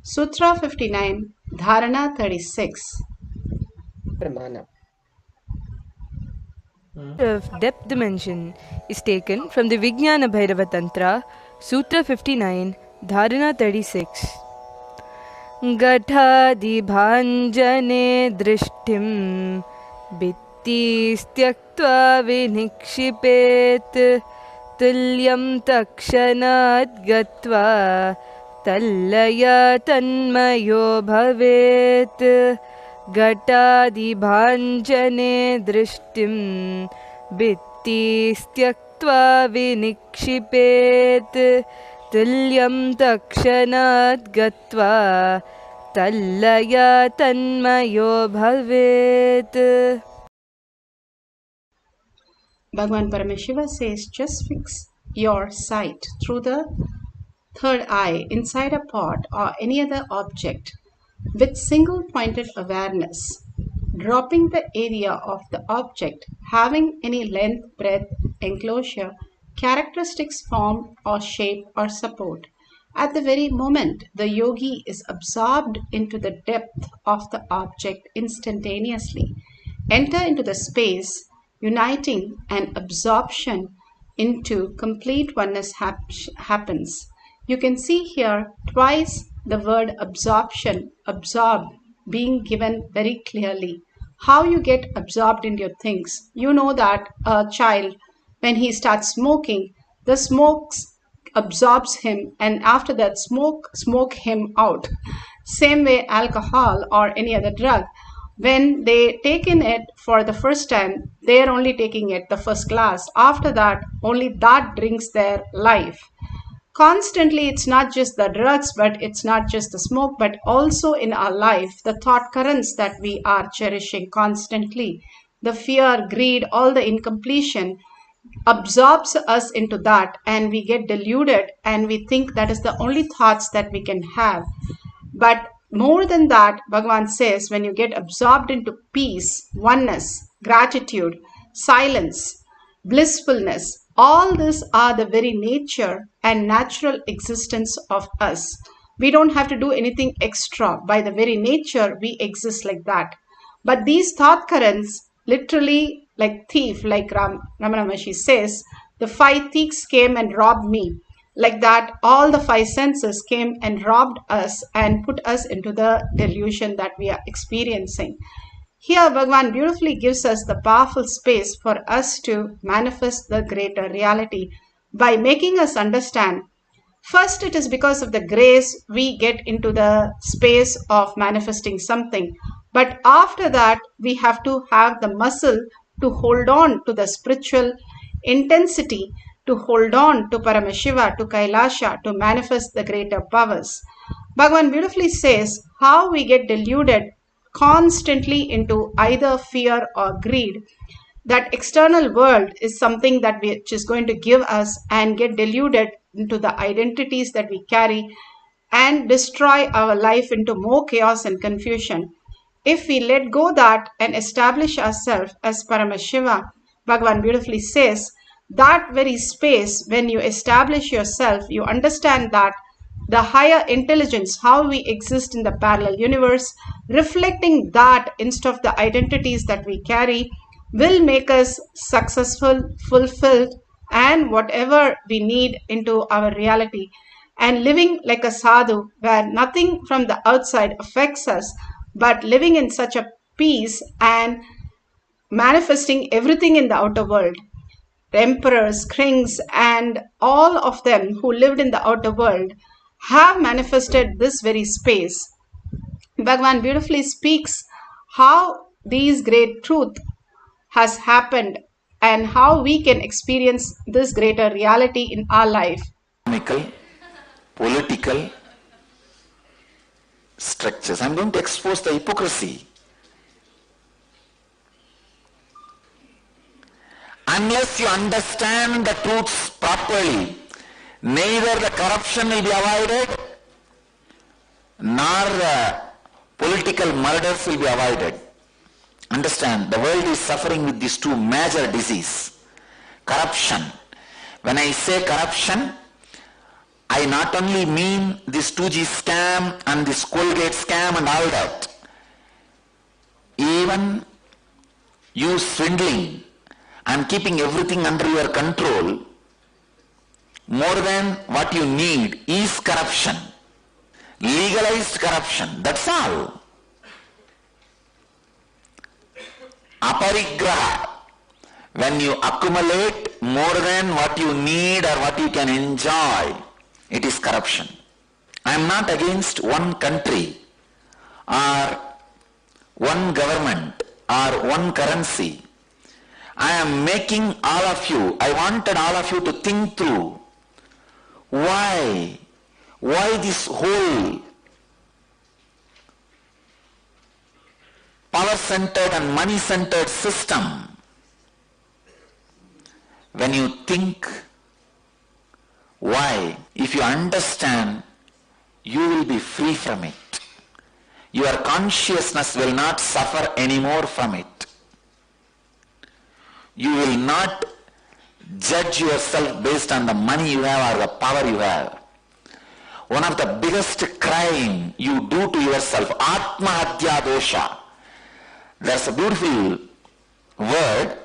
Sutra 59, Dharana 36. Pramana. Of depth dimension is taken from the Vijnana Bhairava Tantra, Sutra 59, Dharana 36. Gatadibhanjane drishtim bitti styaktva vinikshipet tulyam takshanat gatva tallaya tanmayo bhavet. Gatadibhanjane drishtim bitti styaktva कृत्वा विनिक्षिपेत् तुल्यं तत्क्षणात् गत्वा तल्लया तन्मयो भवेत्. Bhagavan Paramashiva says, just fix your sight through the third eye inside a pot or any other object with single pointed awareness, dropping the area of the object having any length, breadth, enclosure, characteristics, form or shape or support. At the very moment, the yogi is absorbed into the depth of the object instantaneously. Enter into the space, uniting and absorption into complete oneness happens. You can see here twice the word absorption, absorb, being given very clearly. How you get absorbed in your things. You know that a child, when he starts smoking, the smoke absorbs him, and after that smoke him out. Same way alcohol or any other drug, when they take in it for the first time, they are only taking it the first glass. After that, only that drinks their life. Constantly, it's not just the drugs, but it's not just the smoke, but also in our life, the thought currents that we are cherishing constantly, the fear, greed, all the incompletion absorbs us into that, and we get deluded and we think that is the only thoughts that we can have. But more than that, Bhagavan says, when you get absorbed into peace, oneness, gratitude, silence, blissfulness, all these are the very nature and natural existence of us. We don't have to do anything extra. By the very nature, we exist like that. But these thought currents, literally like thief, like Ramana Maharshi says, the 5 thieves came and robbed me. Like that, all the 5 senses came and robbed us and put us into the delusion that we are experiencing. Here, Bhagavan beautifully gives us the powerful space for us to manifest the greater reality by making us understand. First, it is because of the grace we get into the space of manifesting something. But after that, we have to have the muscle to hold on to the spiritual intensity, to hold on to Paramashiva, to KAILASA, to manifest the greater powers. Bhagavan beautifully says how we get deluded constantly into either fear or greed. That external world is something that which is going to give us and get deluded into the identities that we carry and destroy our life into more chaos and confusion. If we let go that and establish ourselves as Paramashiva, Bhagavan beautifully says, that very space, when you establish yourself, you understand that the higher intelligence, how we exist in the parallel universe, reflecting that instead of the identities that we carry, will make us successful, fulfilled, and whatever we need into our reality. And living like a sadhu, where nothing from the outside affects us, but living in such a peace and manifesting everything in the outer world. Emperors, kings, and all of them who lived in the outer world have manifested this very space. Bhagavan beautifully speaks how these great truth has happened and how we can experience this greater reality in our life. Economical, political structures. I'm going to expose the hypocrisy. Unless you understand the truths properly, neither the corruption will be avoided, nor the political murders will be avoided. Understand, the world is suffering with these 2 major diseases. Corruption. When I say corruption, I not only mean this 2G scam and this Colgate scam and all that. Even you swindling and keeping everything under your control more than what you need is corruption. Legalized corruption, that's all. Aparigraha, when you accumulate more than what you need or what you can enjoy, it is corruption. I am not against one country or one government or one currency. I am making all of you, I wanted all of you to think through why this whole power-centered and money-centered system. When you think why, if you understand, you will be free from it. Your consciousness will not suffer anymore from it. You will not judge yourself based on the money you have or the power you have. One of the biggest crime you do to yourself, Atmahatya dosha. There's a beautiful word.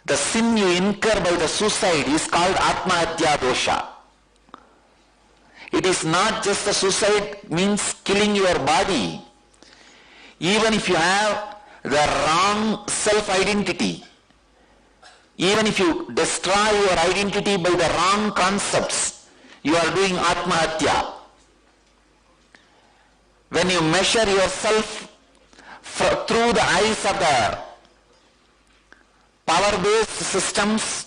The sin you incur by the suicide is called Atmahatya dosha. It is not just the suicide means killing your body. Even if you have the wrong self-identity, even if you destroy your identity by the wrong concepts, you are doing Atmahatya. When you measure yourself through the eyes of the power-based systems,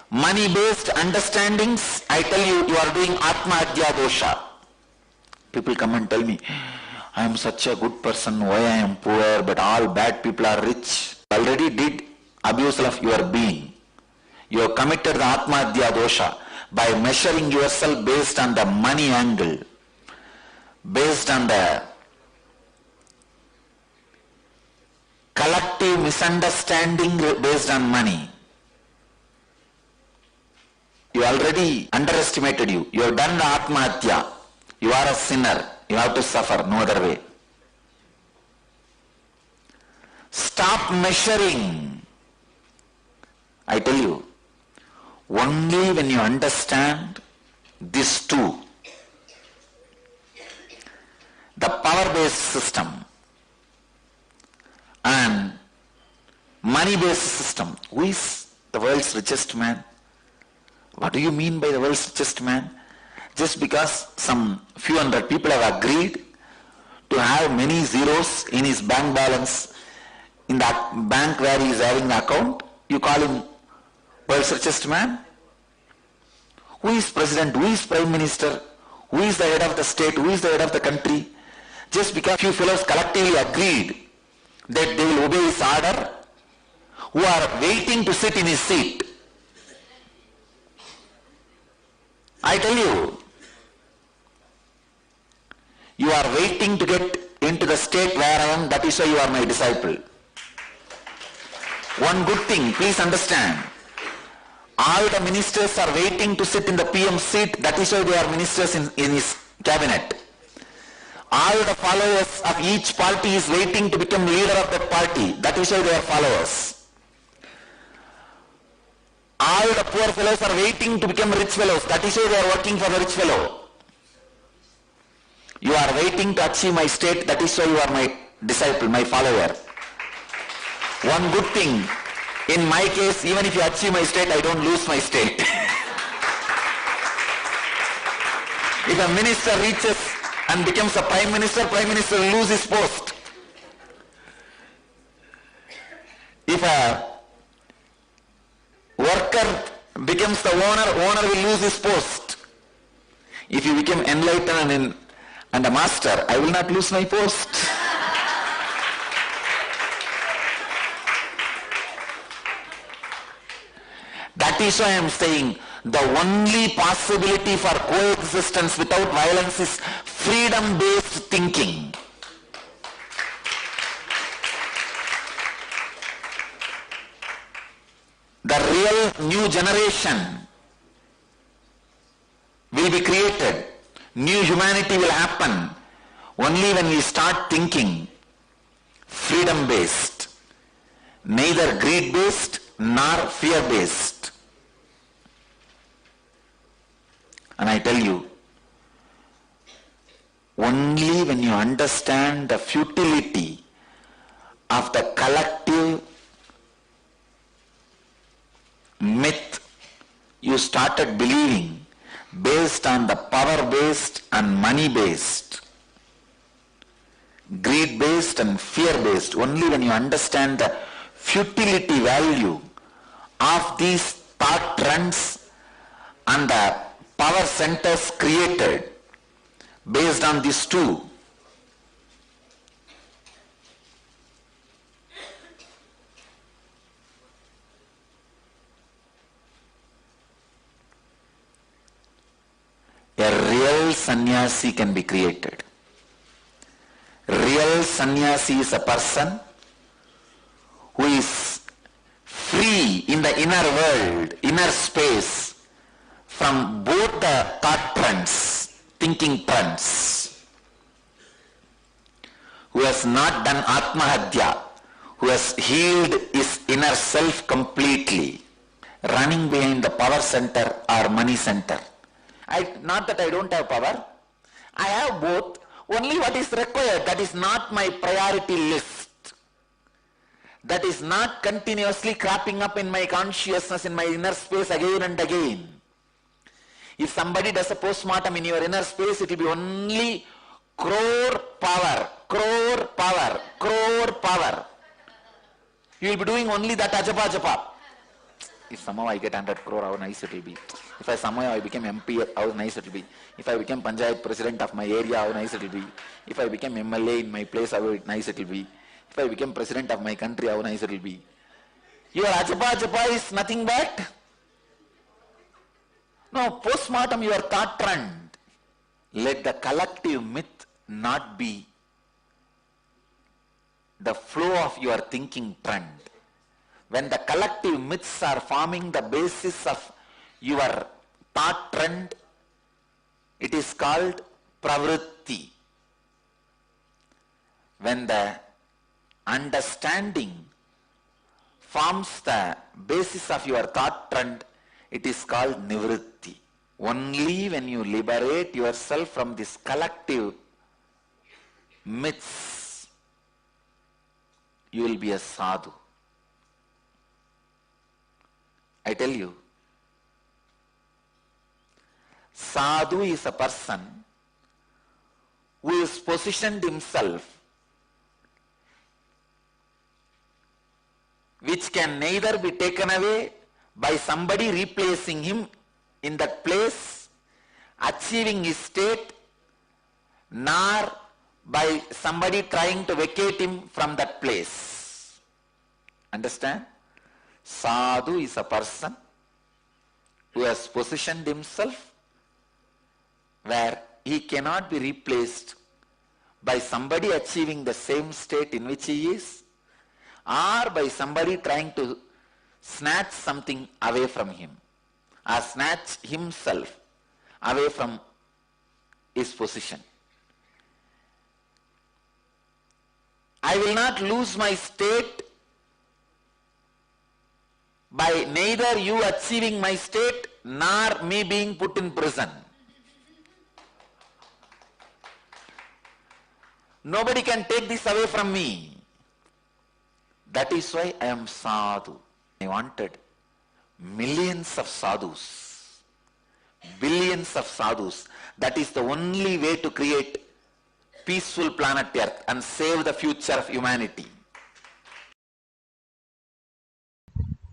money-based understandings, I tell you, you are doing Atmahatya dosha. People come and tell me, I am such a good person, why I am poor, but all bad people are rich. Already did abuse of your being. You have committed the Atmahatya dosha by measuring yourself based on the money angle, based on the collective misunderstanding based on money. You already underestimated you. You have done the Atmahatya. You are a sinner. You have to suffer, no other way. Stop measuring. I tell you, only when you understand this too, the power-based system and money-based system. Who is the world's richest man? What do you mean by the world's richest man? Just because some few hundred people have agreed to have many zeros in his bank balance in that bank where he is having the account, you call him world's richest man? Who is president? Who is prime minister? Who is the head of the state? Who is the head of the country? Just because few fellows collectively agreed that they will obey his order, who are waiting to sit in his seat. I tell you, you are waiting to get into the state where I am, that is why you are my disciple. One good thing, please understand, all the ministers are waiting to sit in the PM seat, that is why they are ministers in his cabinet. All the followers of each party is waiting to become leader of that party, that is why they are followers. All the poor fellows are waiting to become rich fellows, that is why they are working for the rich fellow. You are waiting to achieve my state, that is why you are my disciple, my follower. One good thing, in my case, even if you achieve my state, I don't lose my state. If a minister reaches and becomes a prime minister will lose his post. If a worker becomes the owner will lose his post. If you become enlightened and a master, I will not lose my post. That is why I am saying the only possibility for coexistence without violence is freedom-based thinking. The real new generation will be created. New humanity will happen only when we start thinking freedom-based, neither greed-based nor fear-based. And I tell you, only when you understand the futility of the collective myth you started believing based on the power-based and money-based, greed-based and fear-based, only when you understand the futility value of these thought trends and the power centers created based on these two. A real sannyasi can be created. Real sannyasi is a person who is free in the inner world, inner space, from both the thought trends, thinking trends, who has not done Atmahadya, who has healed his inner self completely, running behind the power center or money center. Not that I don't have power, I have both. Only what is required, that is not my priority list. That is not continuously cropping up in my consciousness, in my inner space again and again. If somebody does a postmortem in your inner space, it will be only crore power, crore power, crore power. You will be doing only that ajapa japa. If somehow I get 100 crore, how nice it will be. If somehow I became MP, how nice it will be. If I became Panchayat president of my area, how nice it will be. If I became MLA in my place, how nice it will be. If I became president of my country, how nice it will be. Your ajapa japa is nothing but, no, postmortem your thought trend. Let the collective myth not be the flow of your thinking trend. When the collective myths are forming the basis of your thought trend, it is called pravritti. When the understanding forms the basis of your thought trend, it is called nivritti. Only when you liberate yourself from this collective myths, you will be a sadhu. I tell you, sadhu is a person who has positioned himself, which can neither be taken away by somebody replacing him in that place, achieving his state, nor by somebody trying to vacate him from that place. Understand? Sadhu is a person who has positioned himself where he cannot be replaced by somebody achieving the same state in which he is, or by somebody trying to snatch something away from him, or snatch himself away from his position. I will not lose my state by neither you achieving my state nor me being put in prison. Nobody can take this away from me. That is why I am sadhu. I wanted millions of sadhus, billions of sadhus. That is the only way to create peaceful planet Earth and save the future of humanity.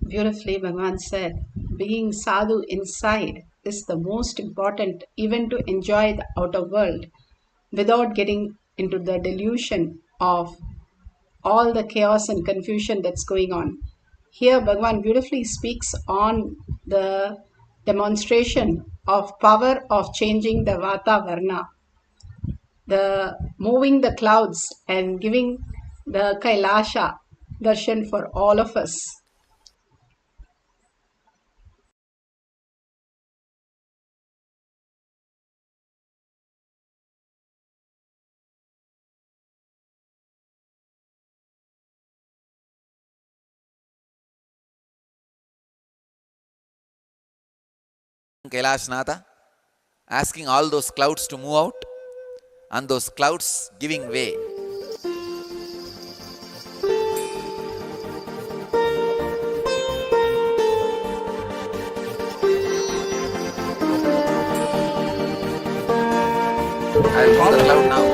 Beautifully, Bhagavan said, being sadhu inside is the most important, even to enjoy the outer world without getting into the delusion of all the chaos and confusion that's going on. Here, Bhagavan beautifully speaks on the demonstration of power of changing the Vata Varna, the moving the clouds and giving the KAILASA darshan for all of us. Kailasnatha, asking all those clouds to move out and those clouds giving way. I will move the cloud now.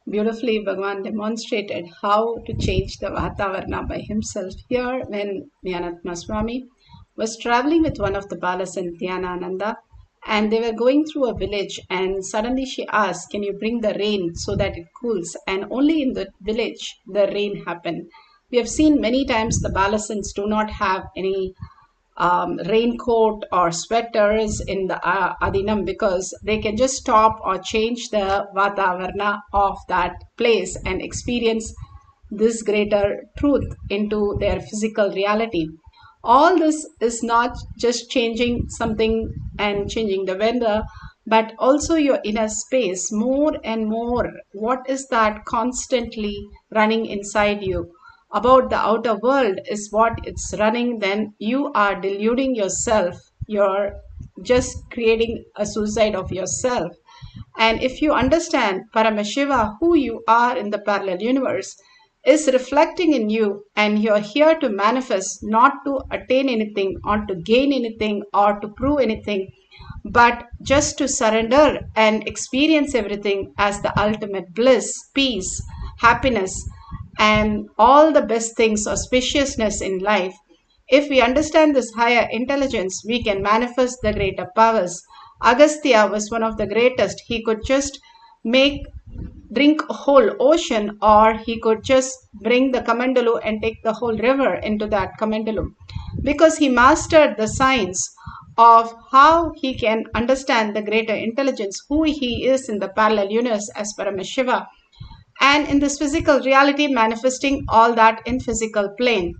Beautifully, Bhagavan demonstrated how to change the Vatavarna by himself. Here, when Nyanatma Swami was traveling with one of the Balas and Nithyananda, and they were going through a village, and suddenly she asked, "Can you bring the rain so that it cools?" And only in the village the rain happened. We have seen many times the Balasans do not have any raincoat or sweaters in the Adinam, because they can just stop or change the Vatavarna of that place and experience this greater truth into their physical reality. All this is not just changing something and changing the weather, but also your inner space more and more. What is that constantly running inside you? About the outer world is what it's running, then you are deluding yourself. You're just creating a suicide of yourself. And if you understand Paramashiva, who you are in the parallel universe, is reflecting in you, and you're here to manifest, not to attain anything or to gain anything or to prove anything, but just to surrender and experience everything as the ultimate bliss, peace, happiness, and all the best things or spaciousness in life. If we understand this higher intelligence, we can manifest the greater powers. Agastya was one of the greatest. He could just drink a whole ocean, or he could just bring the Kamandalu and take the whole river into that Kamandalu, because he mastered the science of how he can understand the greater intelligence, who he is in the parallel universe as Paramashiva, and in this physical reality manifesting all that in physical plane.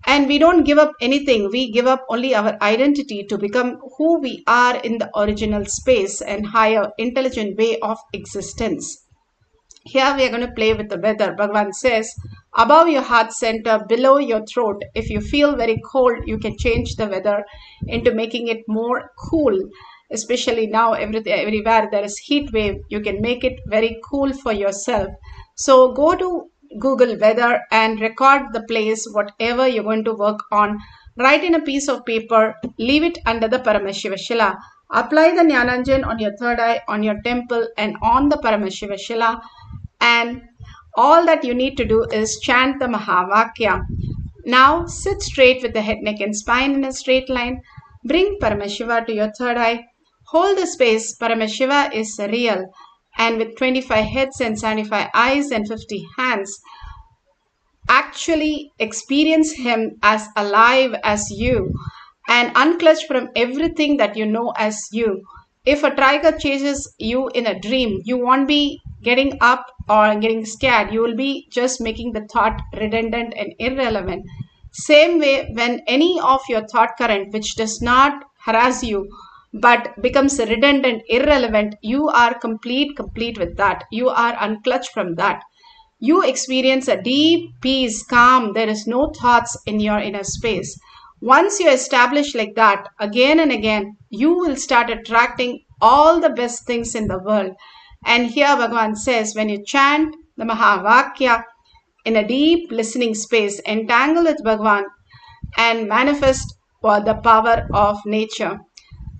And we don't give up anything. We give up only our identity to become who we are in the original space and higher intelligent way of existence. Here we are going to play with the weather. Bhagavan says, above your heart center, below your throat. If you feel very cold, you can change the weather into making it more cool. Especially now, everywhere there is heat wave, you can make it very cool for yourself. So go to Google weather and record the place, whatever you're going to work on. Write in a piece of paper, leave it under the Paramashiva Shila. Apply the Jnananjan on your third eye, on your temple, and on the Paramashiva Shila. And all that you need to do is chant the Mahavakya. Now sit straight with the head, neck, and spine in a straight line. Bring Paramashiva to your third eye. Hold the space. Paramashiva is real. And with 25 heads and 75 eyes and 50 hands, actually experience him as alive as you and unclutch from everything that you know as you. If a tiger chases you in a dream, you won't be getting up or getting scared. You will be just making the thought redundant and irrelevant. Same way, when any of your thought current which does not harass you but becomes redundant, irrelevant, you are complete with that. You are unclutched from that. You experience a deep peace, calm. There is no thoughts in your inner space. Once you establish like that, again and again, you will start attracting all the best things in the world. And here Bhagavan says, when you chant the Mahavakya in a deep listening space, entangle with Bhagavan and manifest the power of nature.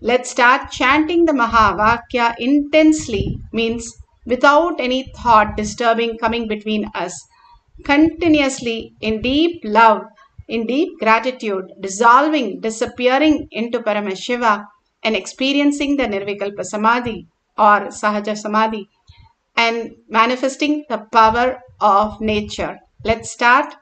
Let's start chanting the Mahavakya intensely, means without any thought disturbing coming between us. Continuously, in deep love, in deep gratitude, dissolving, disappearing into Paramashiva and experiencing the Nirvikalpa Samadhi or Sahaja Samadhi and manifesting the power of nature. Let's start.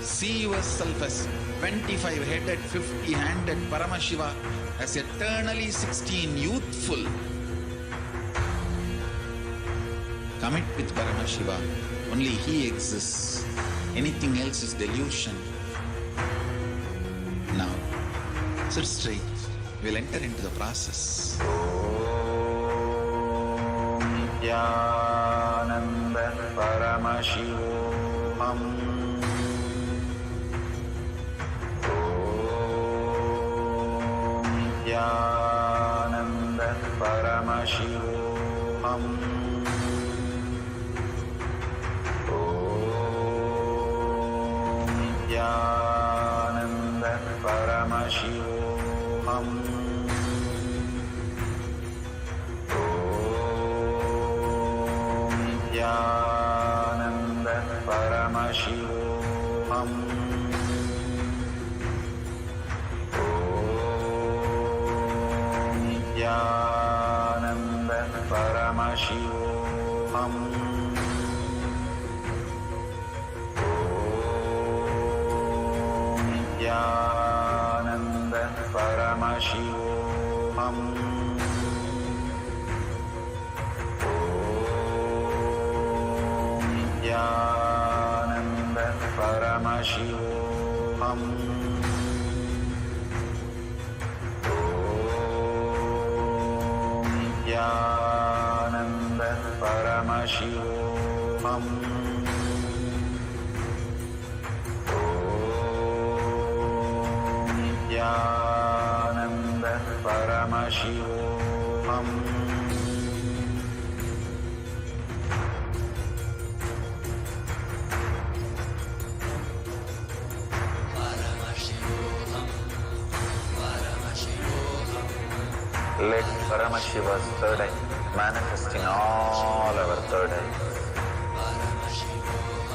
See yourself as 25-headed, 50-handed Paramashiva, as eternally 16, youthful. Commit with Paramashiva. Only he exists. Anything else is delusion. Now, sit straight. We'll enter into the process. Nithyananda Paramashivoham. Nithyananda Paramashivoham. Nithyananda Nithyananda Paramashivoham. Nithyananda Paramashivoham. Nithyananda Paramashivoham. Nithyananda Paramashivoham. Nithyananda Paramashivoham. Nithyananda Paramashivoham. Let Paramashiva's third eye manifest in all our third eyes.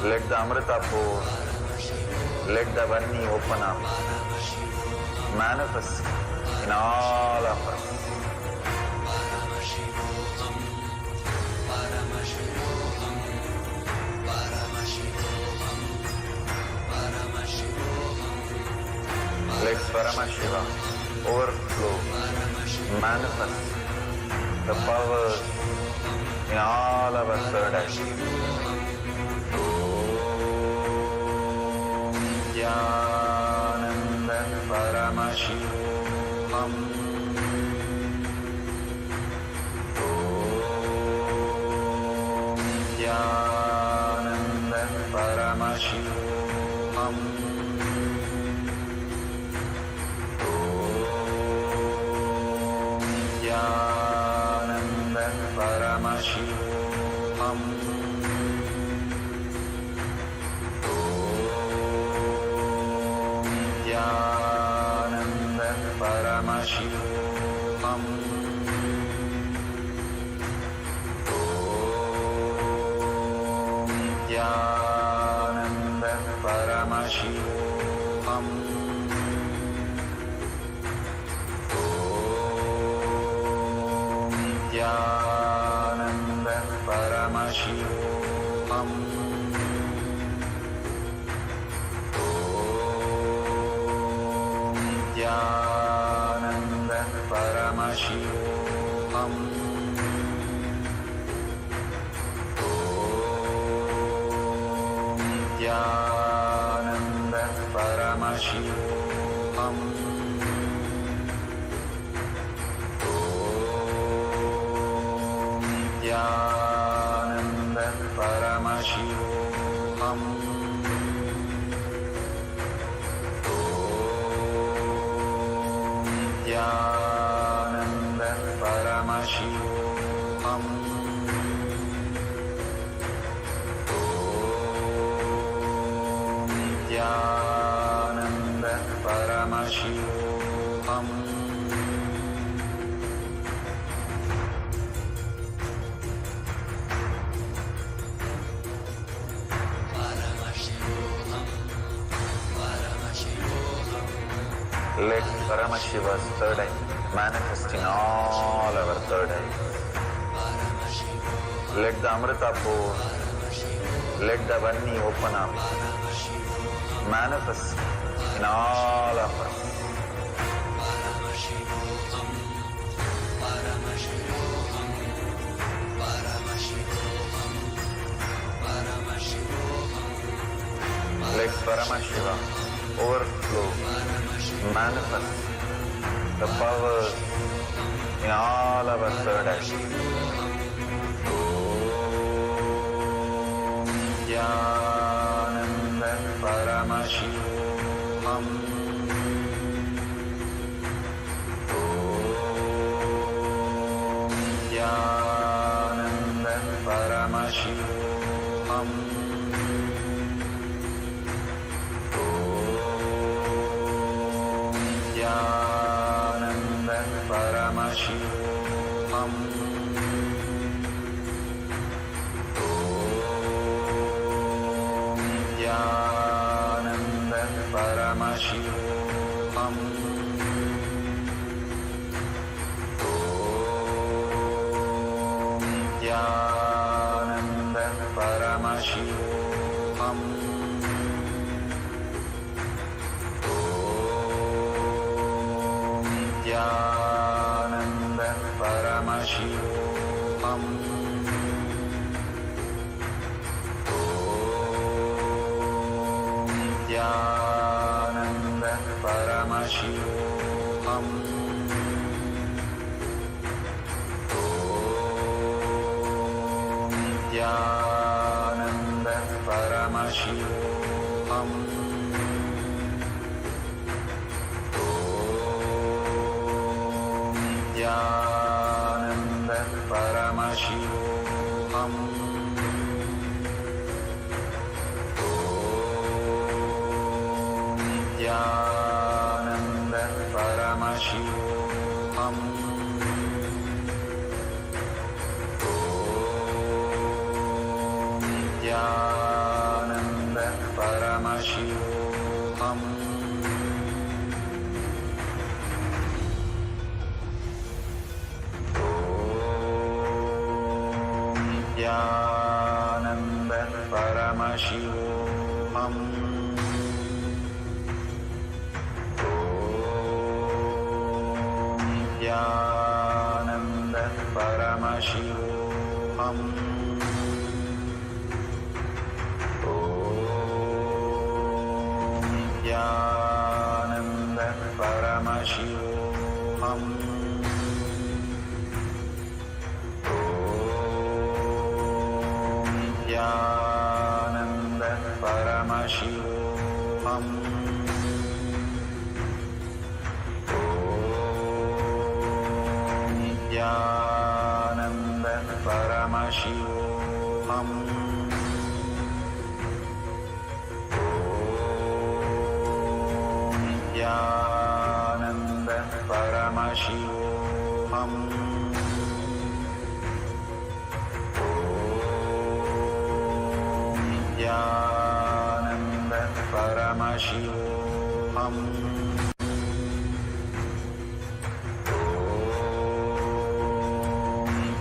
Let the Amrita pour, let the Vani open up, manifest in all of us. Let Paramashiva overflow, manifest the powers in all our third eyes. Nithyananda Paramashivoham. Nithyananda Paramashivoham. Nithyananda Paramashivoham. Nithyananda Paramashivoham. Nithyananda Paramashivoham. Nithyananda Paramashivoham. Nithyananda Paramashivoham. Nithyananda Paramashivoham. Nithyananda Paramashivoham. Nithyananda Paramashivoham. Nithyananda Paramashivoham. Let Paramashiva's third eye manifest in all our third eyes. Let the Amrita pour, let the Vani open up, manifest in all of us. Let Paramashiva overflow, manifest the powers in all our third eyes. Nithyananda Paramashivoham. Nithyananda Paramashivoham. Nithyananda Paramashivoham. Om Nithyananda Paramashivoham. Om Nithyananda Paramashivoham. Nithyananda Paramashivoham. Om Nithyananda Paramashivoham. Om Nithyananda Paramashivoham. Nithyananda Paramashivoham. Om Nithyananda Paramashivoham. Om Nithyananda Paramashivoham. Nithyananda Paramashivoham. Om Nithyananda Paramashivoham. Om Nithyananda Paramashivoham. Nithyananda Paramashivoham. Om Nithyananda Paramashivoham. Om Nithyananda Paramashivoham.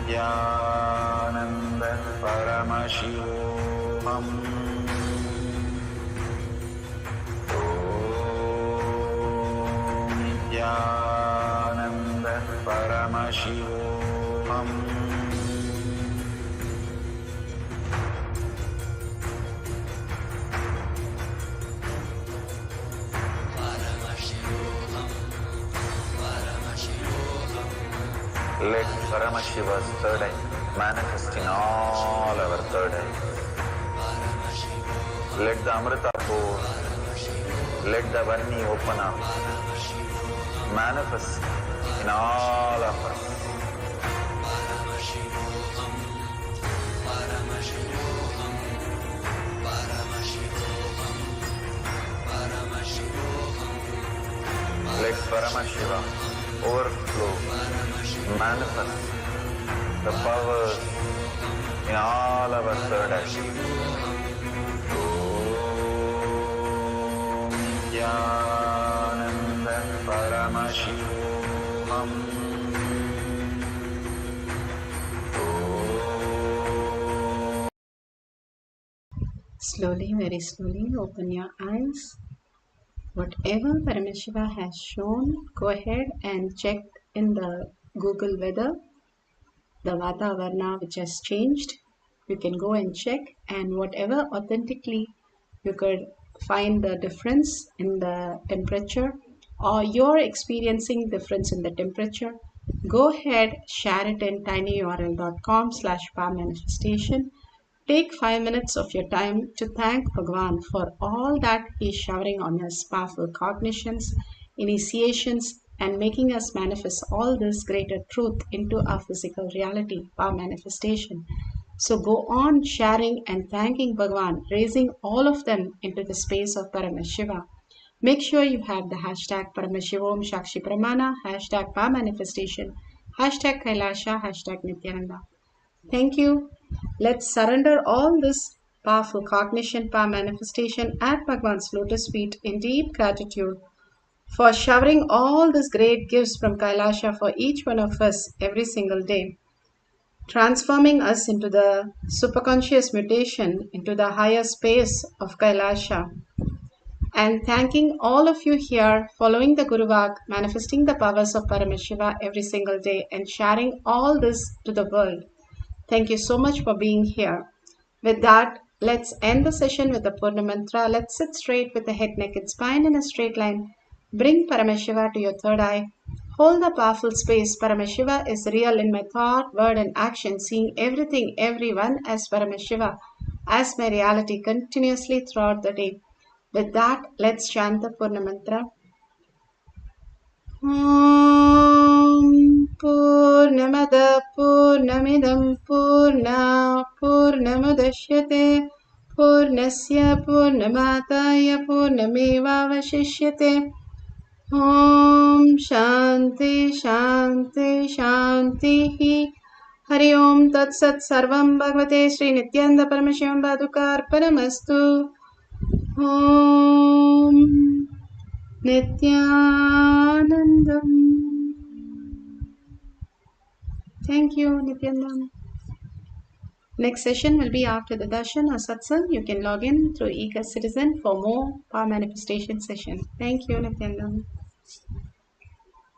Nithyananda Paramashivoham. Om Nithyananda Paramashivoham. Let Paramashiva's third eye manifest in all our third eyes. Let the Amrita pour, let the Varni open up, manifest in all of us. Let Paramashiva overflow, manifest the powers in all our third eyes. Om Nithyananda Paramashivoham. Slowly, very slowly, open your eyes. Whatever Paramashiva has shown, go ahead and check in the Google weather, the Vatavarna which has changed. You can go and check, and whatever authentically you could find the difference in the temperature, or you're experiencing difference in the temperature, go ahead, share it in tinyurl.com/powermanifestation. Take 5 minutes of your time to thank Bhagavan for all that he is showering on us, powerful cognitions, initiations, and making us manifest all this greater truth into our physical reality, power manifestation. So go on sharing and thanking Bhagavan, raising all of them into the space of Paramashiva. Make sure you have the hashtag Paramashivoham Shakshi Pramana, hashtag Power Manifestation, hashtag KAILASA, hashtag Nithyananda. Thank you. Let's surrender all this powerful cognition, power manifestation at Bhagwan's lotus feet in deep gratitude for showering all these great gifts from Kailasa for each one of us every single day, transforming us into the superconscious mutation into the higher space of Kailasa. And thanking all of you here following the Guru Vak, manifesting the powers of Paramashiva every single day and sharing all this to the world. Thank you so much for being here. With that, let's end the session with the Purna Mantra. Let's sit straight with the head, neck and spine in a straight line. Bring Paramashiva to your third eye. Hold the powerful space. Paramashiva is real in my thought, word and action, seeing everything, everyone as Paramashiva, as my reality continuously throughout the day. With that, let's chant the Purna Mantra. Om Purnamada Purnamidam Purna Purnamudashyate Purnasya Purnamataya Purnamevavashishyate. Om Shanti Shanti Shanti. Hari Om Tat Sat Sarvam Bhagavate Sri Nithyananda Paramashivam Padukarpanamastu. Om Nithyanandam. Thank you, Nithyanandam. Next session will be after the darshan or satsang. You can log in through Ecositizen for more power manifestation session. Thank you, Nithyanandam.